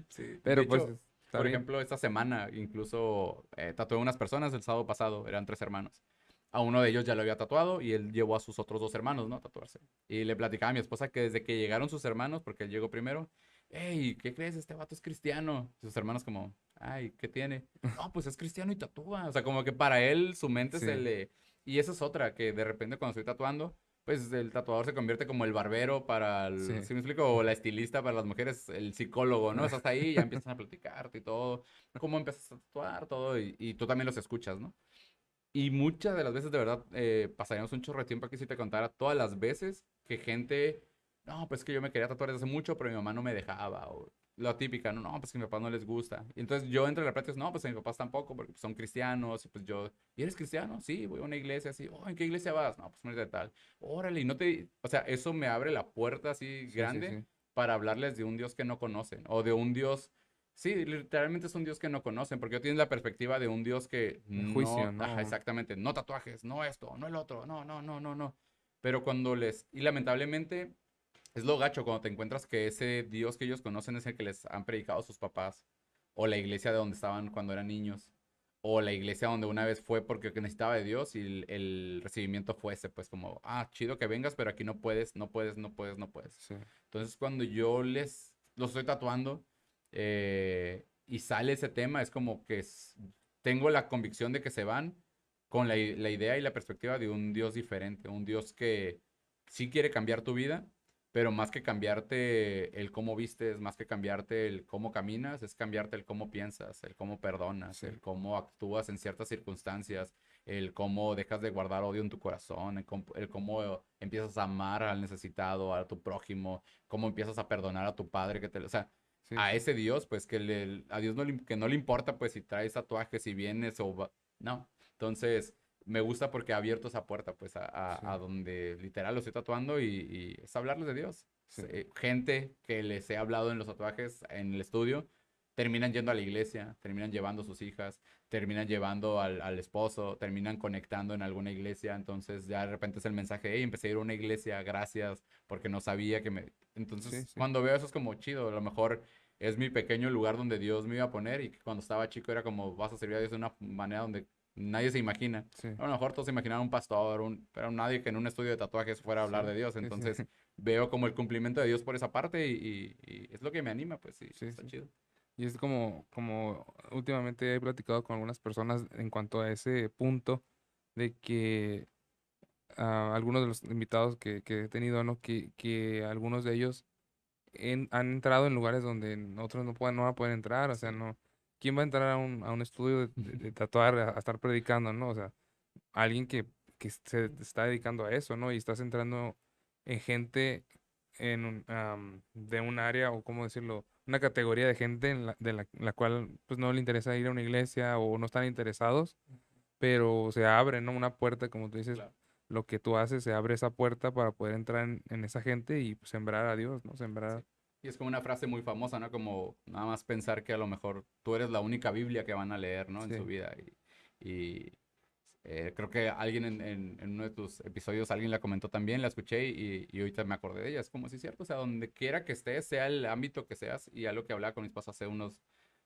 Sí, de pero pues hecho, está por bien. ejemplo, esta semana incluso tatué a unas personas el sábado pasado, eran 3 hermanos. A uno de ellos ya lo había tatuado y él llevó a sus otros 2 hermanos, ¿no? A tatuarse. Y le platicaba a mi esposa que desde que llegaron sus hermanos, porque él llegó primero, hey, ¿qué crees? Este vato es cristiano. Y sus hermanos como, ay, ¿qué tiene? No, pues es cristiano y tatúa. O sea, como que para él su mente se Sí, le... Y esa es otra, que de repente cuando estoy tatuando, pues el tatuador se convierte como el barbero para el, sí. ¿sí me explico? O la estilista para las mujeres, el psicólogo, ¿no? Estás ahí, ya empiezan a platicarte y todo, cómo empiezas a tatuar, todo, y tú también los escuchas, ¿no? Y muchas de las veces, de verdad, pasaríamos un chorro de tiempo aquí si te contara todas las veces que gente, no, pues que yo me quería tatuar desde hace mucho, pero mi mamá no me dejaba, o la típica, no, pues que a mi papá no les gusta. Y entonces yo entre la plática, no, pues a mis papás tampoco, porque pues, son cristianos, y pues yo, ¿y eres cristiano? Sí, voy a una iglesia así, oh, ¿en qué iglesia vas? No, pues de tal. Órale, y no te, o sea, eso me abre la puerta así Sí, sí, grande sí. para hablarles de un Dios que no conocen, o de un Dios. Sí, literalmente es un Dios que no conocen, porque yo tienes la perspectiva de un Dios que De juicio, no, ajá, ¿no? exactamente, no tatuajes, no esto, no el otro, no, no, no, no, no. Pero y lamentablemente es lo gacho cuando te encuentras que ese Dios que ellos conocen es el que les han predicado sus papás, o la iglesia de donde estaban cuando eran niños, o la iglesia donde una vez fue porque necesitaba de Dios y el recibimiento fue ese, pues como, chido que vengas, pero aquí no puedes, no puedes, no puedes, no puedes. Sí, Entonces cuando yo los estoy tatuando y sale ese tema, es como que tengo la convicción de que se van con la idea y la perspectiva de un Dios diferente, un Dios que sí quiere cambiar tu vida, pero más que cambiarte el cómo vistes, más que cambiarte el cómo caminas, es cambiarte el cómo piensas, el cómo perdonas, sí, el cómo actúas en ciertas circunstancias, el cómo dejas de guardar odio en tu corazón, el cómo empiezas a amar al necesitado, a tu prójimo, cómo empiezas a perdonar a tu padre o sea, sí, a sí. ese Dios, pues a Dios que no le importa, pues si traes tatuajes, si vienes no. Entonces, me gusta porque ha abierto esa puerta, pues, Sí, a donde literal lo estoy tatuando y es hablarles de Dios. sí, Gente que les he hablado en los tatuajes en el estudio, terminan yendo a la iglesia, terminan llevando a sus hijas, terminan llevando al esposo, terminan conectando en alguna iglesia, entonces ya de repente es el mensaje, hey, empecé a ir a una iglesia, gracias, porque no sabía que me... Sí, Entonces, sí. cuando veo eso es como chido, a lo mejor es mi pequeño lugar donde Dios me iba a poner y que cuando estaba chico era como, vas a servir a Dios de una manera donde nadie se imagina. Sí, A lo mejor todos se imaginaban un pastor, pero nadie que en un estudio de tatuajes fuera a hablar sí, de Dios, sí, sí, entonces veo como el cumplimiento de Dios por esa parte y es lo que me anima, pues sí, sí, está sí. chido. Y es como últimamente he platicado con algunas personas en cuanto a ese punto de que algunos de los invitados que he tenido, ¿no? Que algunos de ellos han entrado en lugares donde otros no van a poder entrar, o sea, Sí. no. ¿Quién va a entrar a un estudio de tatuar a estar predicando, ¿no? O sea, alguien que se está dedicando a eso, ¿no? Y estás entrando en gente de un área, o cómo decirlo, una categoría de gente de la cual pues no le interesa ir a una iglesia o no están interesados, pero se abre, ¿no? Una puerta, como tú dices, Claro. lo que tú haces, se abre esa puerta para poder entrar en esa gente y pues, sembrar a Dios, ¿no? Sí. Sembrar, Y es como una frase muy famosa, ¿no? Como nada más pensar que a lo mejor tú eres la única Biblia que van a leer, ¿no? En su sí, vida. Y creo que alguien en uno de tus episodios, alguien la comentó también, la escuché y ahorita me acordé de ella. Es como si es cierto, o sea, donde quiera que estés, sea el ámbito que seas, y algo que hablaba con mis papás hace unos,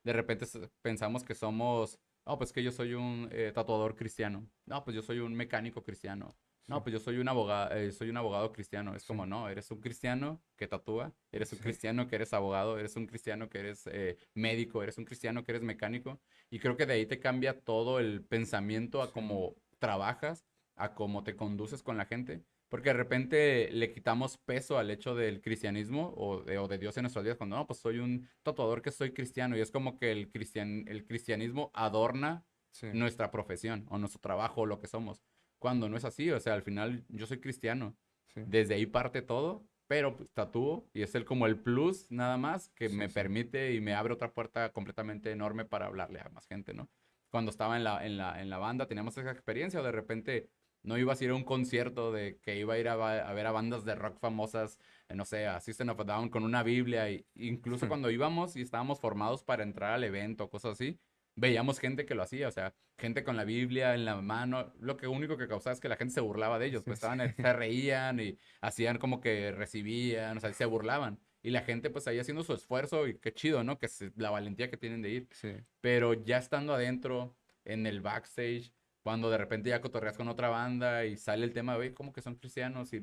de repente pensamos que somos, no, pues que yo soy un tatuador cristiano, no, pues yo soy un mecánico cristiano, sí, no, pues yo soy un abogado cristiano. Es sí, como, no, eres un cristiano que tatúa, eres un sí, cristiano que eres abogado, eres un cristiano que eres médico, eres un cristiano que eres mecánico. Y creo que de ahí te cambia todo el pensamiento a sí, cómo trabajas, a cómo te conduces con la gente. Porque de repente le quitamos peso al hecho del cristianismo o de Dios en nuestras vidas cuando no, pues soy un tatuador que soy cristiano. Y es como que el cristianismo adorna sí, nuestra profesión o nuestro trabajo o lo que somos. Cuando no es así, o sea, al final yo soy cristiano. sí, Desde ahí parte todo, pero pues, tatúo y es como el plus nada más que sí, me sí, permite y me abre otra puerta completamente enorme para hablarle a más gente, ¿no? Cuando estaba en la banda teníamos esa experiencia o de repente no ibas a ir a un concierto de que iba a ir a ver a bandas de rock famosas, no sé, a System of a Down con una Biblia, y incluso cuando íbamos y estábamos formados para entrar al evento, cosas así, veíamos gente que lo hacía, o sea, gente con la Biblia en la mano, lo que único que causaba es que la gente se burlaba de ellos, sí, pues sí, se reían y hacían como que recibían, o sea, se burlaban. Y la gente pues ahí haciendo su esfuerzo y qué chido, ¿no? La valentía que tienen de ir. sí, Pero ya estando adentro, en el backstage, cuando de repente ya cotorreas con otra banda y sale el tema de, oye, ¿cómo que son cristianos? Y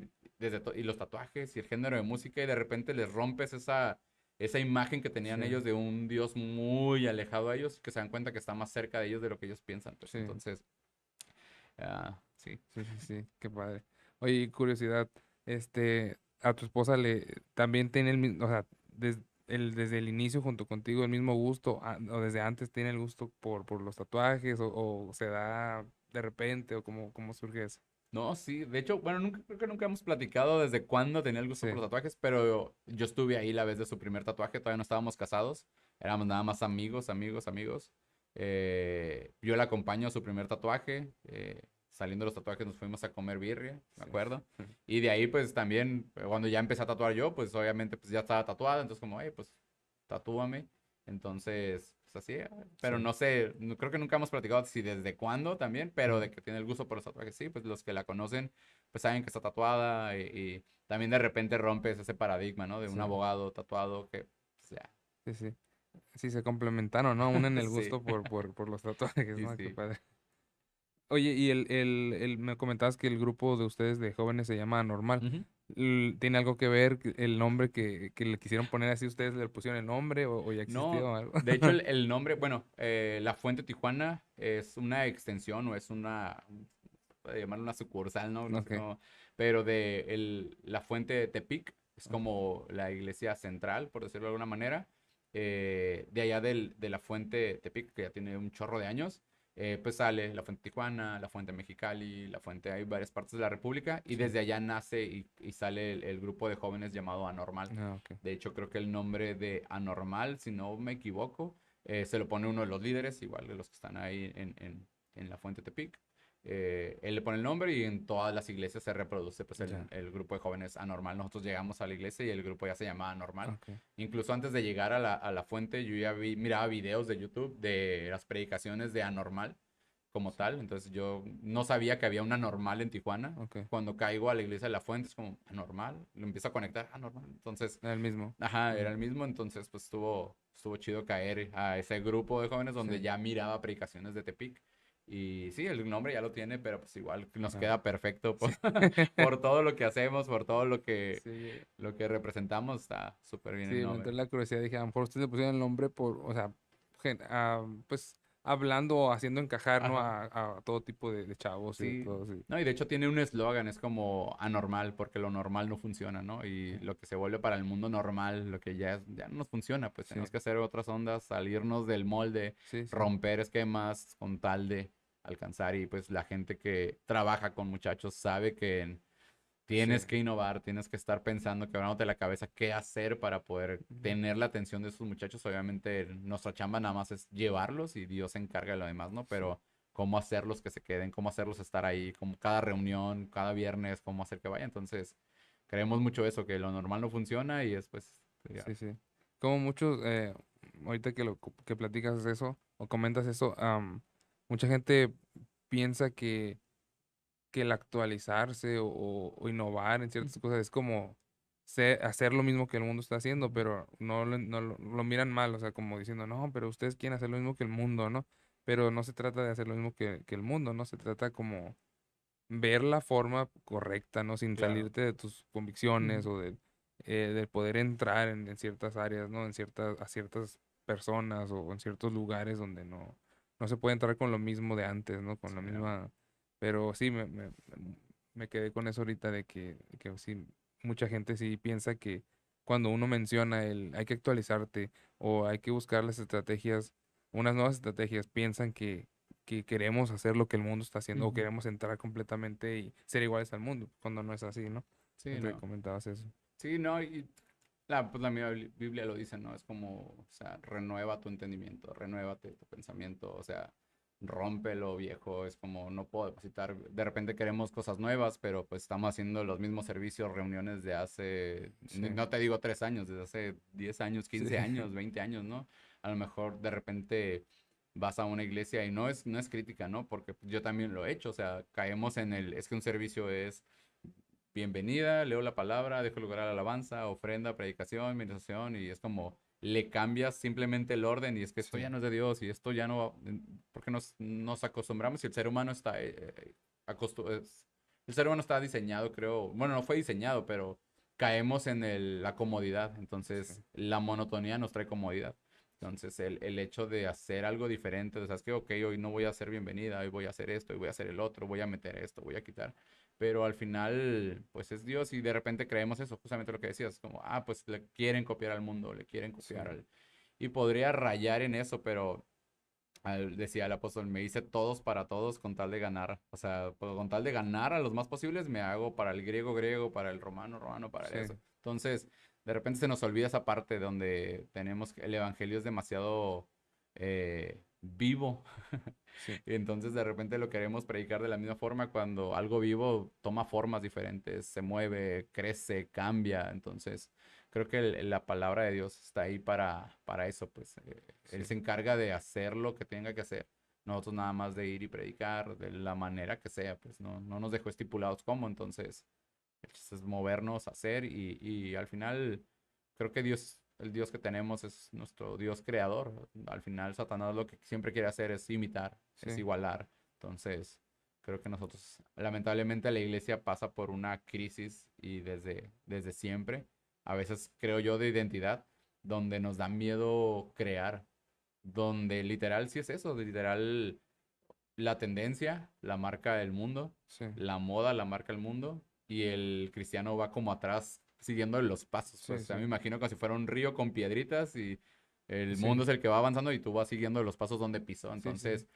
los tatuajes y el género de música y de repente les rompes esa imagen que tenían sí, ellos de un Dios muy alejado a ellos, que se dan cuenta que está más cerca de ellos de lo que ellos piensan. Pues sí, entonces, sí. sí, sí, sí, qué padre. Oye, y curiosidad, a tu esposa también tiene el mismo, o sea, desde el inicio junto contigo el mismo gusto, o desde antes tiene el gusto por los tatuajes, o se da de repente, o cómo surge eso. No, sí, de hecho, bueno, creo que nunca hemos platicado desde cuándo tenía el gusto por Sí, los tatuajes, pero yo estuve ahí la vez de su primer tatuaje, todavía no estábamos casados, éramos nada más amigos, amigos, amigos. Yo la acompaño a su primer tatuaje, saliendo de los tatuajes nos fuimos a comer birria, me sí, acuerdo. Y de ahí pues también, cuando ya empecé a tatuar yo, pues obviamente pues ya estaba tatuada, entonces como, pues tatúame. Entonces, pues así, pero sí, no sé, creo que nunca hemos platicado si desde cuándo también, pero ujú, de que tiene el gusto por los tatuajes, sí, pues los que la conocen, pues saben que está tatuada y también de repente rompes ese paradigma, ¿no? De un sí, abogado tatuado que, pues ya, sí, sí. Sí, se complementaron, ¿no? Unen el sí, gusto por los tatuajes, sí, ¿no? Qué sí. padre. Oye, y me comentabas que el grupo de ustedes de jóvenes se llama Anormal. Ujú. ¿Tiene algo que ver el nombre que le quisieron poner así? ¿Ustedes le pusieron el nombre o ya existía No, o algo? de hecho el nombre, bueno, La Fuente Tijuana es una extensión o es puede llamarlo una sucursal, ¿no? No sé Ok, cómo, pero La Fuente de Tepic, es ok, como la iglesia central, por decirlo de alguna manera, de allá de la Fuente Tepic, que ya tiene un chorro de años, pues sale la Fuente Tijuana, la Fuente Mexicali, la Fuente, hay varias partes de la República, y sí. desde allá nace y sale el grupo de jóvenes llamado Anormal. Ah, ok. De hecho, creo que el nombre de Anormal, si no me equivoco, se lo pone uno de los líderes, igual de los que están ahí en la Fuente Tepic. él le pone el nombre y en todas las iglesias se reproduce pues Ya. el grupo de jóvenes Anormal. Nosotros llegamos a la iglesia y el grupo ya se llamaba Anormal. Ok. Incluso antes de llegar a la fuente, yo ya miraba videos de YouTube de las predicaciones de Anormal como Sí. tal. Entonces yo no sabía que había una Anormal en Tijuana. Ok. Cuando caigo a la iglesia de la fuente es como Anormal, lo empiezo a conectar, Anormal. Entonces, Era el mismo. ajá, era Ujú. el mismo, entonces pues estuvo chido caer a ese grupo de jóvenes donde Sí. ya miraba predicaciones de Tepic. Y sí, el nombre ya lo tiene, pero pues igual nos Claro. queda perfecto Sí. por todo lo que hacemos, por todo Sí. lo que representamos, está súper bien Sí, el me entró nombre. la curiosidad. Dije, a lo mejor ustedes le pusieron el nombre por, o sea, pues hablando o haciendo encajar, ¿no? Ajá, A todo tipo de chavos y de sí. todo, sí. No, y de hecho tiene un eslogan, es como anormal, porque lo normal no funciona, ¿no? Y Sí. lo que se vuelve para el mundo normal, lo que ya no nos funciona, pues Sí. tenemos que hacer otras ondas, salirnos del molde, Sí, sí. romper esquemas con tal de alcanzar. Y pues la gente que trabaja con muchachos sabe que Sí. tienes que innovar, tienes que estar pensando, quebrándote la cabeza qué hacer para poder Ujú. tener la atención de esos muchachos. Obviamente nuestra chamba nada más es llevarlos y Dios se encarga de lo demás, ¿no? Sí. Pero cómo hacerlos que se queden, cómo hacerlos estar ahí, como cada reunión, cada viernes, cómo hacer que vaya. Entonces, creemos mucho eso, que lo normal no funciona y después, ya. Sí, sí. Como muchos, ahorita que platicas eso o comentas eso, mucha gente piensa que el actualizarse o innovar en ciertas cosas es como hacer lo mismo que el mundo está haciendo, pero lo miran mal, o sea, como diciendo, no, pero ustedes quieren hacer lo mismo que el mundo, ¿no? Pero no se trata de hacer lo mismo que el mundo, ¿no? Se trata como ver la forma correcta, ¿no? Sin Claro. salirte de tus convicciones o de poder entrar en ciertas áreas, ¿no? A ciertas personas o en ciertos lugares donde no se puede entrar con lo mismo de antes, ¿no? Con Sí, la no. misma... Pero sí, me quedé con eso ahorita de que sí, mucha gente sí piensa que cuando uno menciona el hay que actualizarte o hay que buscar las estrategias, unas nuevas estrategias, piensan que queremos hacer lo que el mundo está haciendo o Ujú. queremos entrar completamente y ser iguales al mundo, cuando no es así, ¿no? Sí, Ahorita que no. comentabas eso. Sí, no, y pues la misma Biblia lo dice, ¿no? Es como, o sea, renueva tu entendimiento, renuévate tu pensamiento, o sea, rompe lo viejo, es como, no puedo depositar, de repente queremos cosas nuevas, pero pues estamos haciendo los mismos servicios, reuniones de hace, Sí, no te digo 3 años, desde hace 10 años, sí, 15 años, 20 años, ¿no? A lo mejor de repente vas a una iglesia y no es crítica, ¿no? Porque yo también lo he hecho, o sea, caemos en es que un servicio es bienvenida, leo la palabra, dejo lugar a la alabanza, ofrenda, predicación, meditación, y es como le cambias simplemente el orden y es que esto sí, ya no es de Dios y esto ya no, porque nos acostumbramos y el ser humano está, el ser humano está diseñado, creo, bueno, no fue diseñado, pero caemos en la comodidad, sí, entonces la monotonía nos trae comodidad. Entonces, el hecho de hacer algo diferente, o sea, es que, ok, hoy no voy a ser bienvenida, hoy voy a hacer esto, hoy voy a hacer el otro, voy a meter esto, voy a quitar, pero al final, pues es Dios y de repente creemos eso, justamente lo que decías, como, pues le quieren copiar al mundo, le quieren sí, copiar al... Y podría rayar en eso, pero decía el apóstol, me hice todos para todos con tal de ganar, o sea, pues, con tal de ganar a los más posibles, me hago para el griego griego, para el romano romano, para el sí, eso. Entonces, de repente se nos olvida esa parte donde tenemos que el evangelio es demasiado vivo. sí, Y entonces de repente lo queremos predicar de la misma forma cuando algo vivo toma formas diferentes, se mueve, crece, cambia. Entonces creo que la palabra de Dios está ahí para eso, pues Él sí, se encarga de hacer lo que tenga que hacer. Nosotros nada más de ir y predicar de la manera que sea, pues no nos dejó estipulados cómo. Entonces el chiste es movernos, hacer y al final creo que Dios, el Dios que tenemos es nuestro Dios creador. Al final Satanás lo que siempre quiere hacer es imitar, es sí, igualar. Entonces creo que nosotros, lamentablemente la iglesia pasa por una crisis y desde siempre, a veces creo yo de identidad, donde nos da miedo crear, donde literal sí es eso, de literal la tendencia la marca el mundo, sí, la moda la marca el mundo y el cristiano va como atrás siguiendo los pasos. Pues, sí, o sea, me sí, imagino como si fuera un río con piedritas y el sí, mundo es el que va avanzando y tú vas siguiendo los pasos donde pisó. sí, sí, Entonces,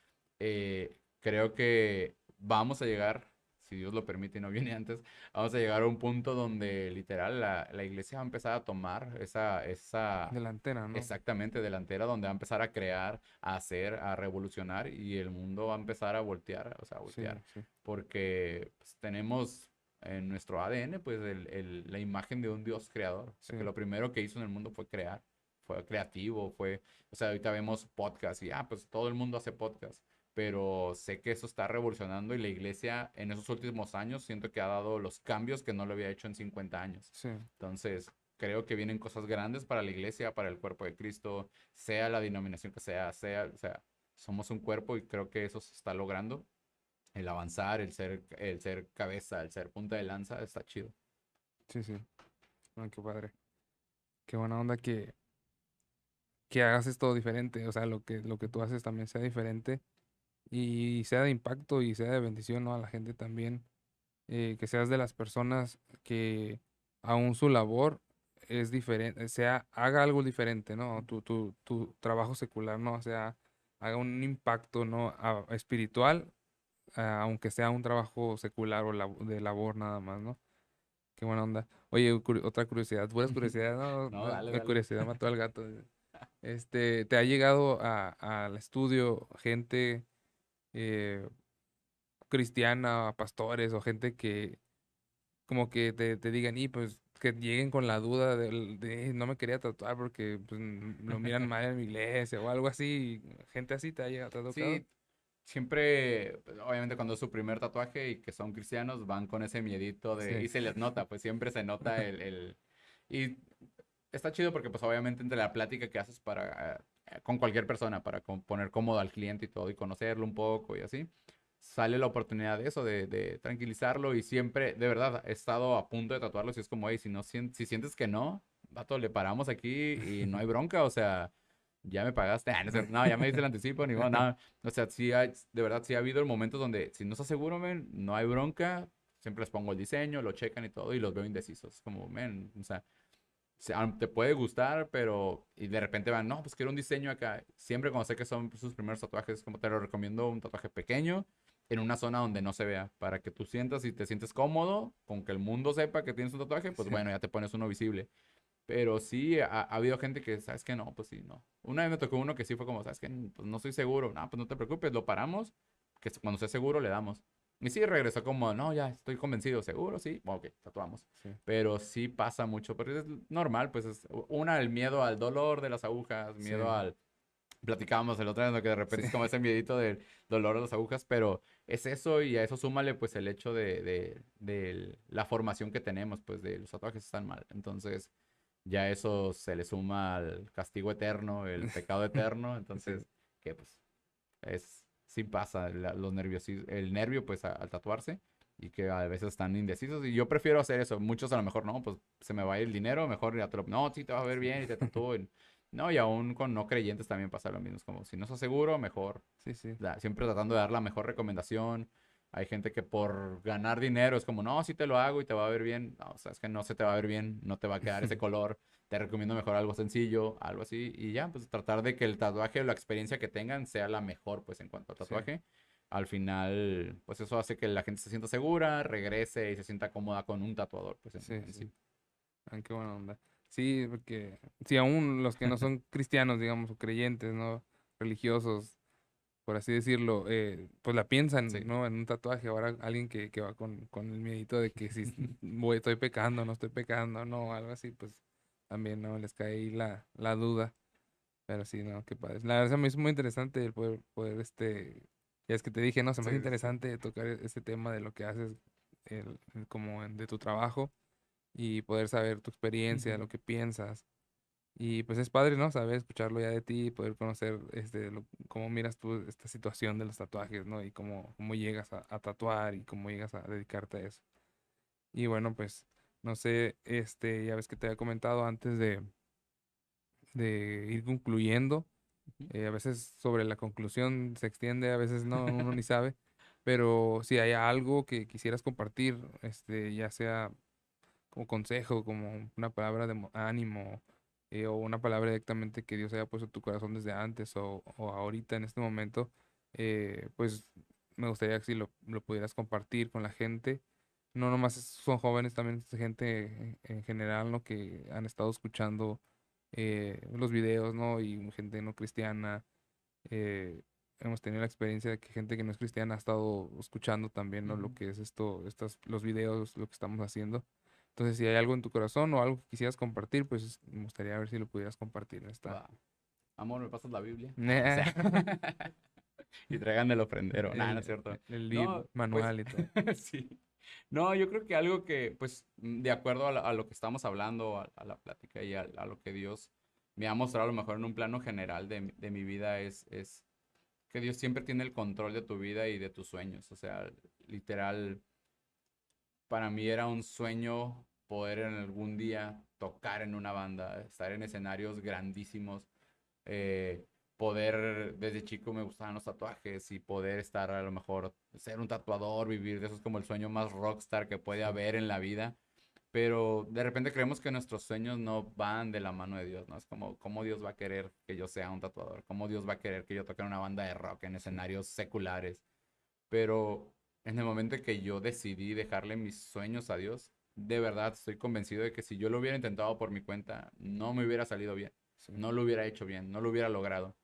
creo que vamos a llegar, si Dios lo permite y no viene antes, vamos a llegar a un punto donde literal la iglesia va a empezar a tomar esa Delantera, ¿no? exactamente delantera, donde va a empezar a crear, a hacer, a revolucionar y el mundo va a empezar a voltear, o sea, a Sí, voltear, sí, porque pues, tenemos en nuestro ADN pues la imagen de un Dios creador, o sea, sí, que lo primero que hizo en el mundo fue crear, fue creativo, fue, o sea, ahorita vemos podcast y, pues todo el mundo hace podcast, pero sé que eso está revolucionando y la iglesia en esos últimos años siento que ha dado los cambios que no lo había hecho en 50 años. sí, Entonces, creo que vienen cosas grandes para la iglesia, para el cuerpo de Cristo, sea la denominación que sea, o sea, somos un cuerpo y creo que eso se está logrando. El avanzar, el ser cabeza, el ser punta de lanza, está chido. sí, sí. Ah, qué padre. Qué buena onda que hagas esto diferente. O sea, lo que tú haces también sea diferente y sea de impacto y sea de bendición, ¿no? A la gente también. Que seas de las personas que aún su labor es diferente, sea, haga algo diferente, ¿no? Tu trabajo secular, ¿no? O sea, haga un impacto, ¿no? Espiritual, aunque sea un trabajo secular o de labor nada más, ¿no? Qué buena onda. Oye, otra curiosidad, puras curiosidades, no, No, dale, la dale. curiosidad mató al gato. ¿Te ha llegado al estudio gente eh, cristiana, pastores o gente que como que te digan, y pues que lleguen con la duda de, no me quería tatuar porque pues, lo miran mal en mi iglesia o algo así? ¿Gente así te ha tocado? Sí, siempre, pues, obviamente cuando es su primer tatuaje y que son cristianos, van con ese miedito de, Sí, y se les nota, pues siempre se nota y está chido porque pues obviamente entre la plática que haces con cualquier persona, para poner cómodo al cliente y todo, y conocerlo un poco y así, sale la oportunidad de eso, de tranquilizarlo y siempre, de verdad, he estado a punto de tatuarlo si es como, hey, si no, si sientes que no, vato, le paramos aquí y no hay bronca, o sea, ya me pagaste, no, es cierto, no, ya me hice el anticipo, ni modo, nada, o sea, sí hay, de verdad, sí ha habido momentos donde si no estás seguro, men, no hay bronca, siempre les pongo el diseño, lo checan y todo, y los veo indecisos, como, men, o sea, te puede gustar, pero y de repente van, no, pues quiero un diseño acá. Siempre cuando sé que son sus primeros tatuajes, como te lo recomiendo, un tatuaje pequeño en una zona donde no se vea, para que tú sientas y te sientes cómodo, con que el mundo sepa que tienes un tatuaje, pues sí, bueno, ya te pones uno visible. Pero sí, ha habido gente que, ¿sabes que no? Pues sí, no. Una vez me tocó uno que sí fue como, ¿sabes qué? Pues no estoy seguro. No, pues no te preocupes, lo paramos, que cuando esté seguro le damos. Y sí, regresó como, no, ya estoy convencido, seguro, sí. Bueno, ok, tatuamos. sí, Pero sí pasa mucho, pero es normal, pues es el miedo al dolor de las agujas, sí, miedo al... Platicábamos el otro día, ¿no? Que de sí, repente es como ese miedito del dolor de las agujas, pero es eso y a eso súmale pues el hecho de la formación que tenemos, pues de los tatuajes están mal. Entonces ya eso se le suma al castigo eterno, el pecado eterno, sí, entonces, que pues sí pasa los nervios, el nervio pues al tatuarse y que a veces están indecisos y yo prefiero hacer eso, muchos a lo mejor no, pues se me va a ir el dinero, mejor ya no, sí te va a ver sí, bien y te tatúo, no, y aún con no creyentes también pasa lo mismo, es como si no estás seguro, mejor, sí, sí, siempre tratando de dar la mejor recomendación. Hay gente que por ganar dinero es como, no, sí te lo hago y te va a ver bien. No, o sea, es que no se te va a ver bien, no te va a quedar ese color. Te recomiendo mejor algo sencillo, algo así. Y ya, pues tratar de que el tatuaje o la experiencia que tengan sea la mejor, pues en cuanto al sí, tatuaje. Al final, pues eso hace que la gente se sienta segura, regrese y se sienta cómoda con un tatuador, pues sí, en sí. sí. Ah, qué buena onda. Sí, porque si aún los que no son cristianos, digamos, o creyentes, ¿no? Religiosos, por así decirlo, pues la piensan, Sí. ¿no? En un tatuaje. Ahora alguien que va con el miedito de que si estoy pecando, no estoy pecando, no, algo así, pues también, ¿no? Les cae ahí la duda. Pero sí, no, qué padre. La verdad se me hizo muy interesante el poder, ya es que te dije, no, se me hace Sí, sí, sí. interesante tocar ese tema de lo que haces, como de tu trabajo y poder saber tu experiencia, lo que piensas. Y pues es padre, ¿no? Saber escucharlo ya de ti y poder conocer cómo miras tú esta situación de los tatuajes, ¿no? Y cómo llegas a tatuar y cómo llegas a dedicarte a eso. Y bueno, pues, no sé, ya ves que te había comentado antes de ir concluyendo. Ujú. A veces sobre la conclusión se extiende, a veces no, uno ni sabe. Pero si hay algo que quisieras compartir, ya sea como consejo, como una palabra de ánimo, o una palabra directamente que Dios haya puesto en tu corazón desde antes o ahorita en este momento, pues me gustaría que si lo pudieras compartir con la gente. No nomás son jóvenes, también es gente en general, ¿no? Que han estado escuchando los videos, ¿no? Y gente no cristiana. eh, Hemos tenido la experiencia de que gente que no es cristiana ha estado escuchando también, ¿no? Lo Ujú. que es los videos, lo que estamos haciendo. Entonces, si hay algo en tu corazón o algo que quisieras compartir, pues me gustaría ver si lo pudieras compartir en esta. Va. Amor, ¿me pasas la Biblia? Ah, no sé. Y traigan el ofrendero. Nah, no es cierto. El libro, No, pues, manual y todo. sí. No, yo creo que algo que, pues, de acuerdo a lo que estamos hablando, a la plática y a lo que Dios me ha mostrado, a lo mejor en un plano general de mi vida, es que Dios siempre tiene el control de tu vida y de tus sueños. O sea, literal, para mí era un sueño poder en algún día tocar en una banda, estar en escenarios grandísimos, eh, poder, desde chico me gustaban los tatuajes y poder estar a lo mejor, ser un tatuador, vivir de eso es como el sueño más rockstar que puede Sí, haber en la vida. Pero de repente creemos que nuestros sueños no van de la mano de Dios, ¿no? Es como, ¿cómo Dios va a querer que yo sea un tatuador? ¿Cómo Dios va a querer que yo toque en una banda de rock en sí, escenarios seculares? Pero en el momento en que yo decidí dejarle mis sueños a Dios, de verdad estoy convencido de que si yo lo hubiera intentado por mi cuenta, no me hubiera salido bien, sí, no lo hubiera hecho bien, no lo hubiera logrado.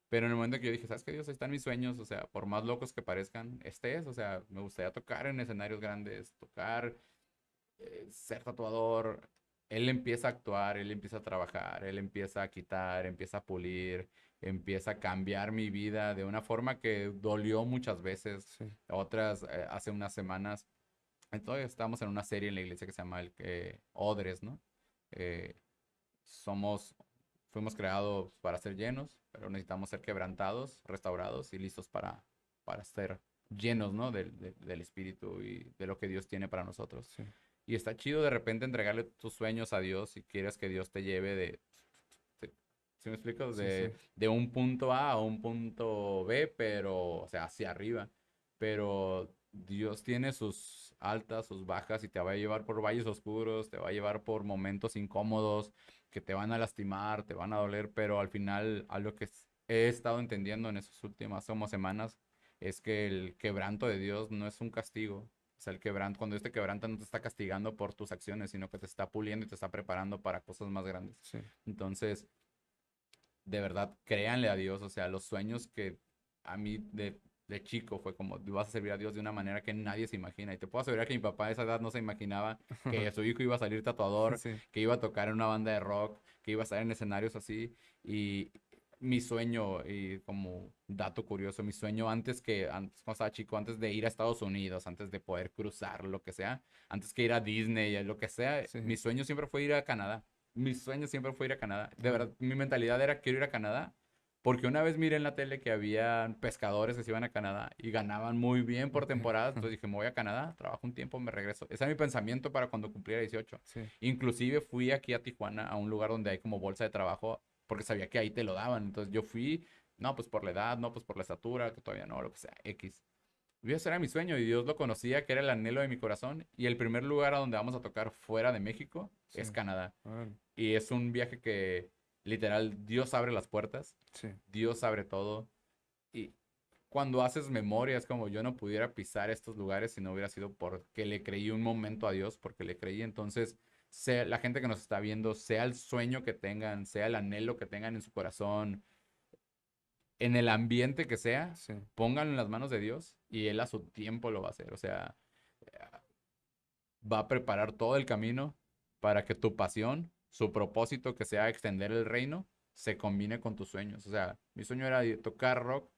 Pero en el momento que yo dije, ¿sabes qué, Dios? Ahí están mis sueños, o sea, por más locos que parezcan, este es, o sea, me gustaría tocar en escenarios grandes, tocar, ser tatuador. Él empieza a actuar, él empieza a trabajar, él empieza a quitar, empieza a pulir, empieza a cambiar mi vida de una forma que dolió muchas veces, sí, otras hace unas semanas. Entonces estamos en una serie en la iglesia que se llama Odres, ¿no? Eh, somos, fuimos creados para ser llenos, pero necesitamos ser quebrantados, restaurados y listos para ser llenos, ¿no? Del Espíritu y de lo que Dios tiene para nosotros. sí, Y está chido de repente entregarle tus sueños a Dios si quieres que Dios te lleve de- ¿sí me explico? sí, sí, De un punto A a un punto B, pero, o sea, hacia arriba. Pero Dios tiene sus altas, sus bajas y te va a llevar por valles oscuros, te va a llevar por momentos incómodos que te van a lastimar, te van a doler, pero al final, algo que he estado entendiendo en esas últimas como semanas es que el quebranto de Dios no es un castigo. O sea, cuando Dios te quebranta no te está castigando por tus acciones, sino que te está puliendo y te está preparando para cosas más grandes. sí, Entonces, de verdad, créanle a Dios. O sea, los sueños que a mí de chico fue como, vas a servir a Dios de una manera que nadie se imagina. Y te puedo asegurar que mi papá a esa edad no se imaginaba que su hijo iba a salir tatuador, sí, que iba a tocar en una banda de rock, que iba a estar en escenarios así. Y mi sueño, y como dato curioso, mi sueño antes cuando estaba chico, antes de ir a Estados Unidos, antes de poder cruzar, lo que sea, antes que ir a Disney, lo que sea, sí, mi sueño siempre fue ir a Canadá. Mi sueño siempre fue ir a Canadá. De órale, verdad, mi mentalidad era quiero ir a Canadá. Porque una vez miré en la tele que había pescadores que se iban a Canadá y ganaban muy bien por ok, temporadas. Entonces dije, me voy a Canadá, trabajo un tiempo, me regreso. Ese era mi pensamiento para cuando cumpliera 18. sí, Inclusive fui aquí a Tijuana, a un lugar donde hay como bolsa de trabajo, porque sabía que ahí te lo daban. Entonces yo fui, no, pues por la edad, no, pues por la estatura, que todavía no, lo que sea, X. Y ese era mi sueño y Dios lo conocía, que era el anhelo de mi corazón. Y el primer lugar a donde vamos a tocar fuera de México sí, es Canadá. órale, Y es un viaje que literal Dios abre las puertas, sí, Dios abre todo. Y cuando haces memoria es como yo no pudiera pisar estos lugares si no hubiera sido porque le creí un momento a Dios, porque le creí. Entonces, sea la gente que nos está viendo, sea el sueño que tengan, sea el anhelo que tengan en su corazón, en el ambiente que sea, sí, pónganlo en las manos de Dios y Él a su tiempo lo va a hacer. O sea, va a preparar todo el camino para que tu pasión, su propósito que sea extender el reino, se combine con tus sueños. O sea, mi sueño era tocar rock.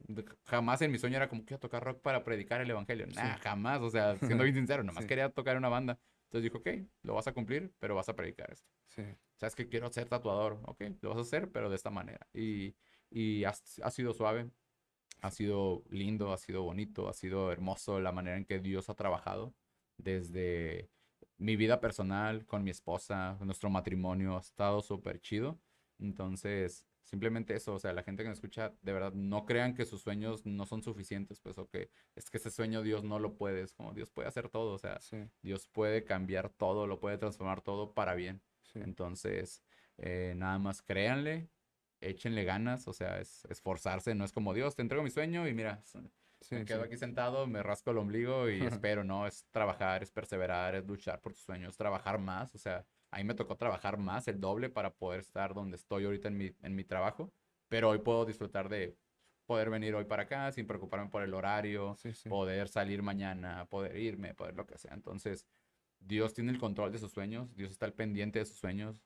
Jamás en mi sueño era como quiero tocar rock para predicar el evangelio. sí, Nah, jamás. O sea, siendo bien sincero, nomás sí, quería tocar en una banda. Entonces dijo, ok, lo vas a cumplir, pero vas a predicar esto. sí, Sabes que quiero ser tatuador. Ok, lo vas a hacer, pero de esta manera. Y ha sido suave, ha sido lindo, ha sido bonito, ha sido hermoso la manera en que Dios ha trabajado desde mi vida personal con mi esposa, nuestro matrimonio, ha estado súper chido. Entonces, simplemente eso, o sea, la gente que me escucha, de verdad, no crean que sus sueños no son suficientes, pues, o que es que ese sueño Dios no lo puede, es como Dios puede hacer todo, o sea, sí, Dios puede cambiar todo, lo puede transformar todo para bien. sí, Entonces, nada más créanle, échenle ganas, o sea, es esforzarse, no es como Dios, te entrego mi sueño y mira, Me Sí, quedo sí, aquí sentado, me rasco el ombligo y espero, ¿no? Es trabajar, es perseverar, es luchar por tus sueños, trabajar más. O sea, a mí me tocó trabajar más, el doble, para poder estar donde estoy ahorita en mi trabajo. Pero hoy puedo disfrutar de poder venir hoy para acá sin preocuparme por el horario, sí, sí, poder salir mañana, poder irme, poder lo que sea. Entonces, Dios tiene el control de sus sueños, Dios está al pendiente de sus sueños,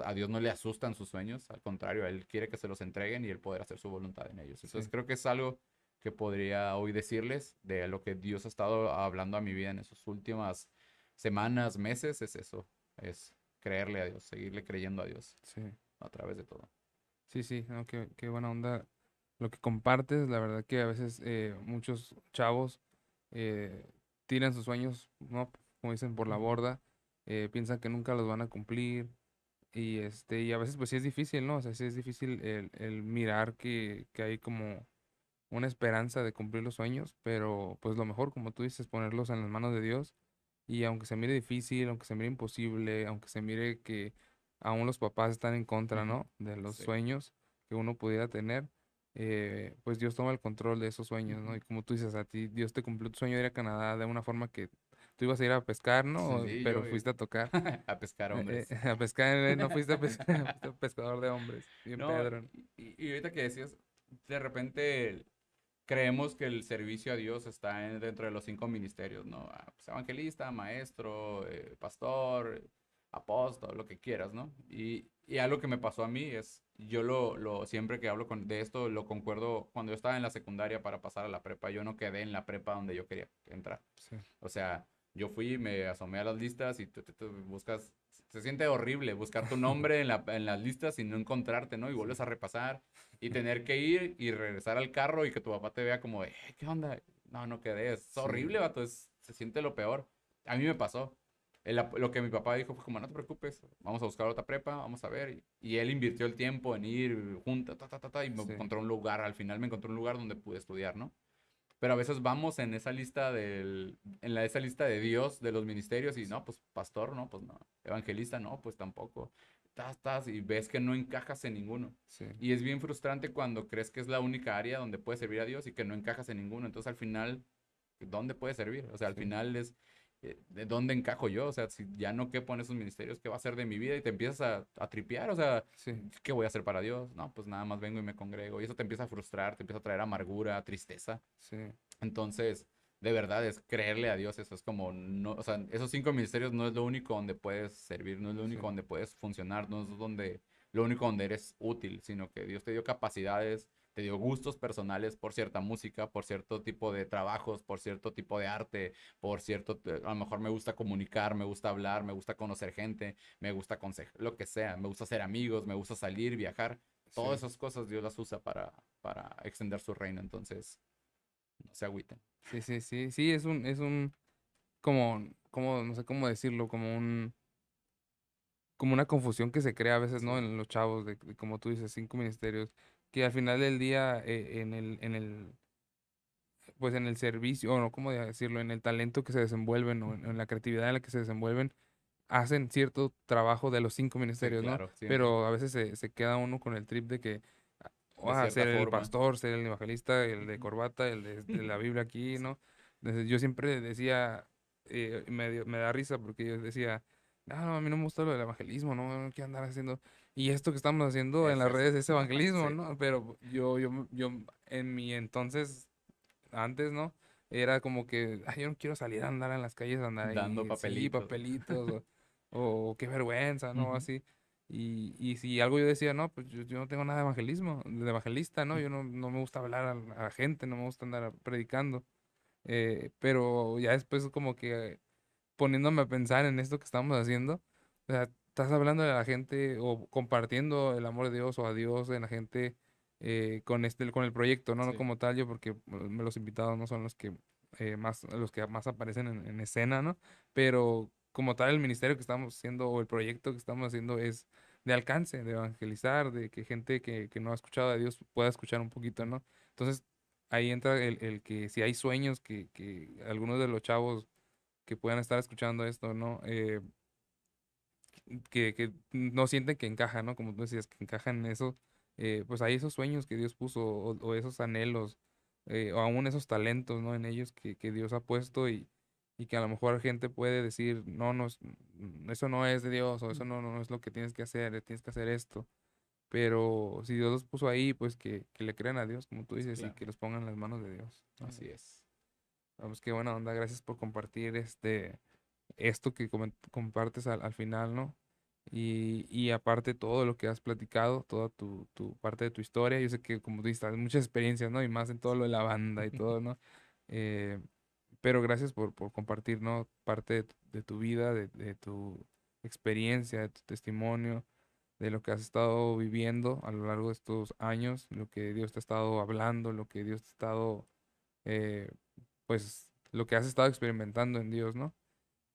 a Dios no le asustan sus sueños, al contrario, Él quiere que se los entreguen y Él poder hacer su voluntad en ellos. sí, Entonces creo que es algo que podría hoy decirles de lo que Dios ha estado hablando a mi vida en esas últimas semanas, meses, es eso, es creerle a Dios, seguirle creyendo a Dios sí, a través de todo. sí, sí, no, qué buena onda lo que compartes. La verdad que a veces muchos chavos eh, tiran sus sueños, ¿no? Como dicen, por la Ujú. borda, piensan que nunca los van a cumplir y a veces pues sí es difícil, ¿no? O sea, sí es difícil el mirar que hay como una esperanza de cumplir los sueños, pero pues lo mejor, como tú dices, ponerlos en las manos de Dios. Y aunque se mire difícil, aunque se mire imposible, aunque se mire que aún los papás están en contra, Ujú. ¿no? De los Sí. sueños que uno pudiera tener, pues Dios toma el control de esos sueños, ¿no? Ujú. Y como tú dices, a ti Dios te cumplió tu sueño de ir a Canadá de una forma que tú ibas a ir a pescar, ¿no? Sí, Pero fuiste a tocar, a pescar hombres. a pescar, no fuiste a pescar, fuiste pescador de hombres, bien No, Pedro. y ahorita que decías, de repente creemos que el servicio a Dios está dentro de los cinco ministerios, ¿no? Ah, pues, evangelista, maestro, pastor, apóstol, lo que quieras, ¿no? Y algo que me pasó a mí es, yo siempre que hablo de esto, lo concuerdo cuando yo estaba en la secundaria para pasar a la prepa, yo no quedé en la prepa donde yo quería entrar. Sí, O sea, yo fui, me asomé a las listas y tú buscas, se siente horrible buscar tu nombre en las listas y no encontrarte, ¿no? Y sí, vuelves a repasar y tener que ir y regresar al carro y que tu papá te vea como de, ¿qué onda? No, no quedé, es sí, horrible, vato, se siente lo peor. A mí me pasó. Lo que mi papá dijo fue como, no te preocupes, vamos a buscar otra prepa, vamos a ver. Y él invirtió el tiempo en ir junto, y me sí, encontró un lugar, al final me encontró un lugar donde pude estudiar, ¿no? Pero a veces vamos en esa lista esa lista de Dios, de los ministerios, y no, pues pastor, no, pues no. Evangelista, no, pues tampoco. Y ves que no encajas en ninguno. sí, Y es bien frustrante cuando crees que es la única área donde puedes servir a Dios y que no encajas en ninguno. Entonces al final, ¿dónde puedes servir? O sea, al sí, final es, ¿de dónde encajo yo? O sea, si ya no quepo en esos ministerios, ¿qué va a ser de mi vida? Y te empiezas a tripear, o sea, sí, ¿qué voy a hacer para Dios? No, pues nada más vengo y me congrego. Y eso te empieza a frustrar, te empieza a traer amargura, tristeza. sí, Entonces, de verdad es creerle a Dios, eso es como, no, o sea, esos cinco ministerios no es lo único donde puedes servir, no es lo sí, único donde puedes funcionar, no es lo único donde eres útil, sino que Dios te dio capacidades, te dio gustos personales por cierta música, por cierto tipo de trabajos, por cierto tipo de arte, por cierto, a lo mejor me gusta comunicar, me gusta hablar, me gusta conocer gente, me gusta aconsejar, lo que sea, me gusta hacer amigos, me gusta salir, viajar, sí. todas esas cosas Dios las usa para extender su reino, entonces, no se agüiten. Sí, sí, sí, sí, es un, no sé cómo decirlo, como una confusión que se crea a veces, ¿no? Sí, En los chavos, de como tú dices, cinco ministerios, que al final del día, pues en el servicio, o no, ¿cómo decirlo? En el talento que se desenvuelven, o en ujú. la creatividad en la que se desenvuelven, hacen cierto trabajo de los cinco Sí, ministerios, ¿no? claro, siempre. Pero a veces se queda uno con el trip de que De cierta ser el forma. pastor, ser el evangelista, el de Ujú. corbata, el de la Biblia aquí, Sí, ¿no? Entonces, yo siempre decía, me da risa porque yo decía, no, a mí no me gusta lo del evangelismo, no quiero andar haciendo, y esto que estamos haciendo en es las eso. redes es evangelismo, Sí. ¿no? Pero yo en mi entonces, antes, ¿no? Era como que, ay, yo no quiero salir a andar en las calles, a andar Dando ahí, sí, papelitos. papelitos, o qué vergüenza, ¿no? Ujú. Así. Y si algo yo decía, no, pues yo no tengo nada de evangelismo, de evangelista, ¿no? Yo no me gusta hablar a la gente, no me gusta andar predicando. Pero ya después como que poniéndome a pensar en esto que estamos haciendo, o sea, estás hablando de la gente o compartiendo el amor de Dios o a Dios en la gente con el proyecto, ¿no? No Sí, como tal, yo porque los invitados no son los que más aparecen en escena, ¿no? Pero como tal el ministerio que estamos haciendo o el proyecto que estamos haciendo es de alcance, de evangelizar, de que gente que no ha escuchado a Dios pueda escuchar un poquito, ¿no? Entonces ahí entra el que si hay sueños que algunos de los chavos que puedan estar escuchando esto, ¿no? Que no sienten que encajan, ¿no? Como tú decías, que encajan en eso, pues hay esos sueños que Dios puso o esos anhelos o aún esos talentos, ¿no? En ellos que Dios ha puesto y que a lo mejor gente puede decir, no, no, eso no es de Dios o eso no es lo que tienes que hacer esto. Pero si Dios los puso ahí, pues que le crean a Dios, como tú Sí, dices, y claro. que los pongan en las manos de Dios. Así es. Vamos, qué buena onda. Gracias por compartir esto que compartes al final, ¿no? Y aparte todo lo que has platicado, toda tu parte de tu historia. Yo sé que, como tú dices, hay muchas experiencias, ¿no? Y más en todo lo de la banda y todo, ¿no? Eh, pero gracias por compartir, ¿no? Parte de tu vida, de tu experiencia, de tu testimonio, de lo que has estado viviendo a lo largo de estos años, lo que Dios te ha estado hablando, lo que Dios te ha estado, eh, pues, lo que has estado experimentando en Dios, ¿no?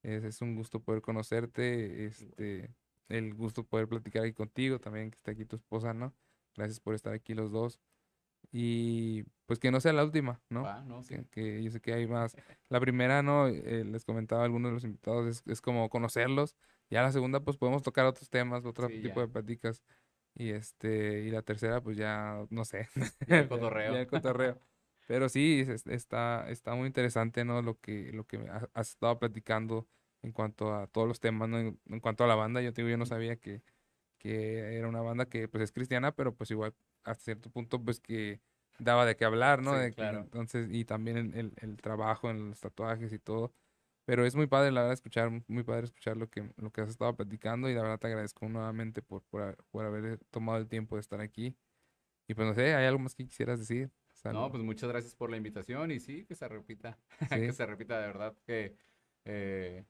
Es un gusto poder conocerte, el gusto poder platicar aquí contigo, también que está aquí tu esposa, ¿no? Gracias por estar aquí los dos. Y pues que no sea la última, ¿no? Va, no, sí. Que yo sé que hay más. La primera, ¿no? Les comentaba a algunos de los invitados, es como conocerlos. Ya la segunda, pues podemos tocar otros temas, otro Sí, tipo ya. de pláticas. Y la tercera, pues ya, no sé, Ya el ya cotorreo. el cotorreo. Pero sí, está muy interesante, ¿no? Lo que has estado platicando en cuanto a todos los temas, ¿no? En cuanto a la banda, yo te digo, yo no sabía que era una banda que pues es cristiana, pero pues igual hasta cierto punto pues que daba de qué hablar, ¿no? Sí, claro. Entonces, y también el trabajo en los tatuajes y todo. Pero es muy padre, la verdad, escuchar, muy padre escuchar lo que has estado platicando y la verdad te agradezco nuevamente por haber tomado el tiempo de estar aquí. Y pues no sé, ¿hay algo más que quisieras decir? No, Salud. pues muchas gracias por la invitación y sí, que se repita. Que Sí, se repita de verdad que eh,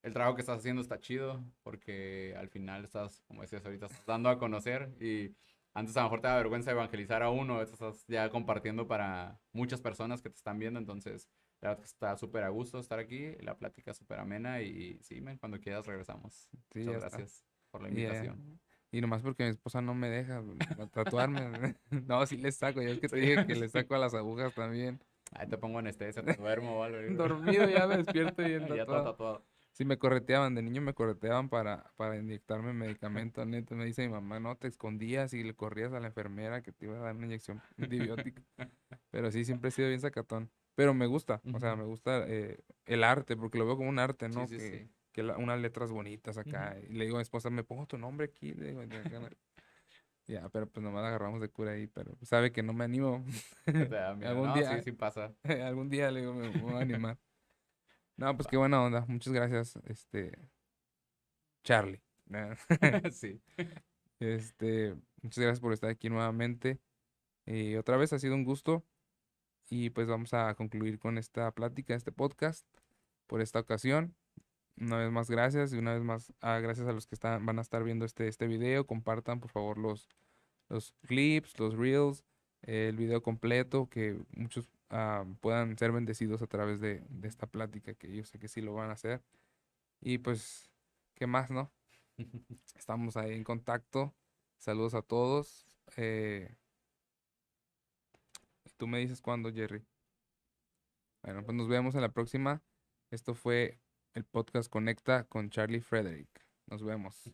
el trabajo que estás haciendo está chido porque al final estás, como decías ahorita, estás dando a conocer y antes a lo mejor te da vergüenza evangelizar a uno, ahorita estás ya compartiendo para muchas personas que te están viendo, entonces la verdad que está súper a gusto estar aquí, la plática súper amena y sí, men, cuando quieras regresamos. sí, Muchas ya está. gracias por la Y, invitación. y nomás porque mi esposa no me deja tatuarme. No, sí le saco. Ya es que te dije que le Sí. saco a las agujas también. Ahí te pongo anestesia, te duermo o algo. Dormido ya me despierto bien Ya está tatuado. tatuado. Sí, me correteaban, de niño me correteaban para inyectarme medicamento, neta. Me dice mi mamá, no, te escondías y le corrías a la enfermera que te iba a dar una inyección antibiótica. Pero sí, siempre he sido bien sacatón. Pero me gusta, o sea, Ujú. me gusta el arte, porque lo veo como un arte, Sí, ¿no? sí, sí. Unas letras bonitas Ujú. acá. Y le digo a mi esposa, ¿me pongo tu nombre aquí? Le digo, de acá, ya, pero pues nomás la agarramos de cura ahí, pero sabe que no me animo. Te da miedo. Algún No, sí, día, sí pasa. algún día le digo, me voy a animar. No, pues Va. qué buena onda. Muchas gracias, Charlie. Sí. Muchas gracias por estar aquí nuevamente. Y otra vez ha sido un gusto. Y pues vamos a concluir con esta plática, este podcast, por esta ocasión. Una vez más, gracias. Y una vez más, gracias a los que van a estar viendo este video. Compartan, por favor, los clips, los reels, el video completo, que muchos puedan ser bendecidos a través de esta plática, que yo sé que sí lo van a hacer. Y pues, ¿qué más, no? Estamos ahí en contacto. Saludos a todos. Tú me dices cuándo, Jerry. Bueno, pues nos vemos en la próxima. Esto fue el podcast Conecta con Charlie Frederick. Nos vemos.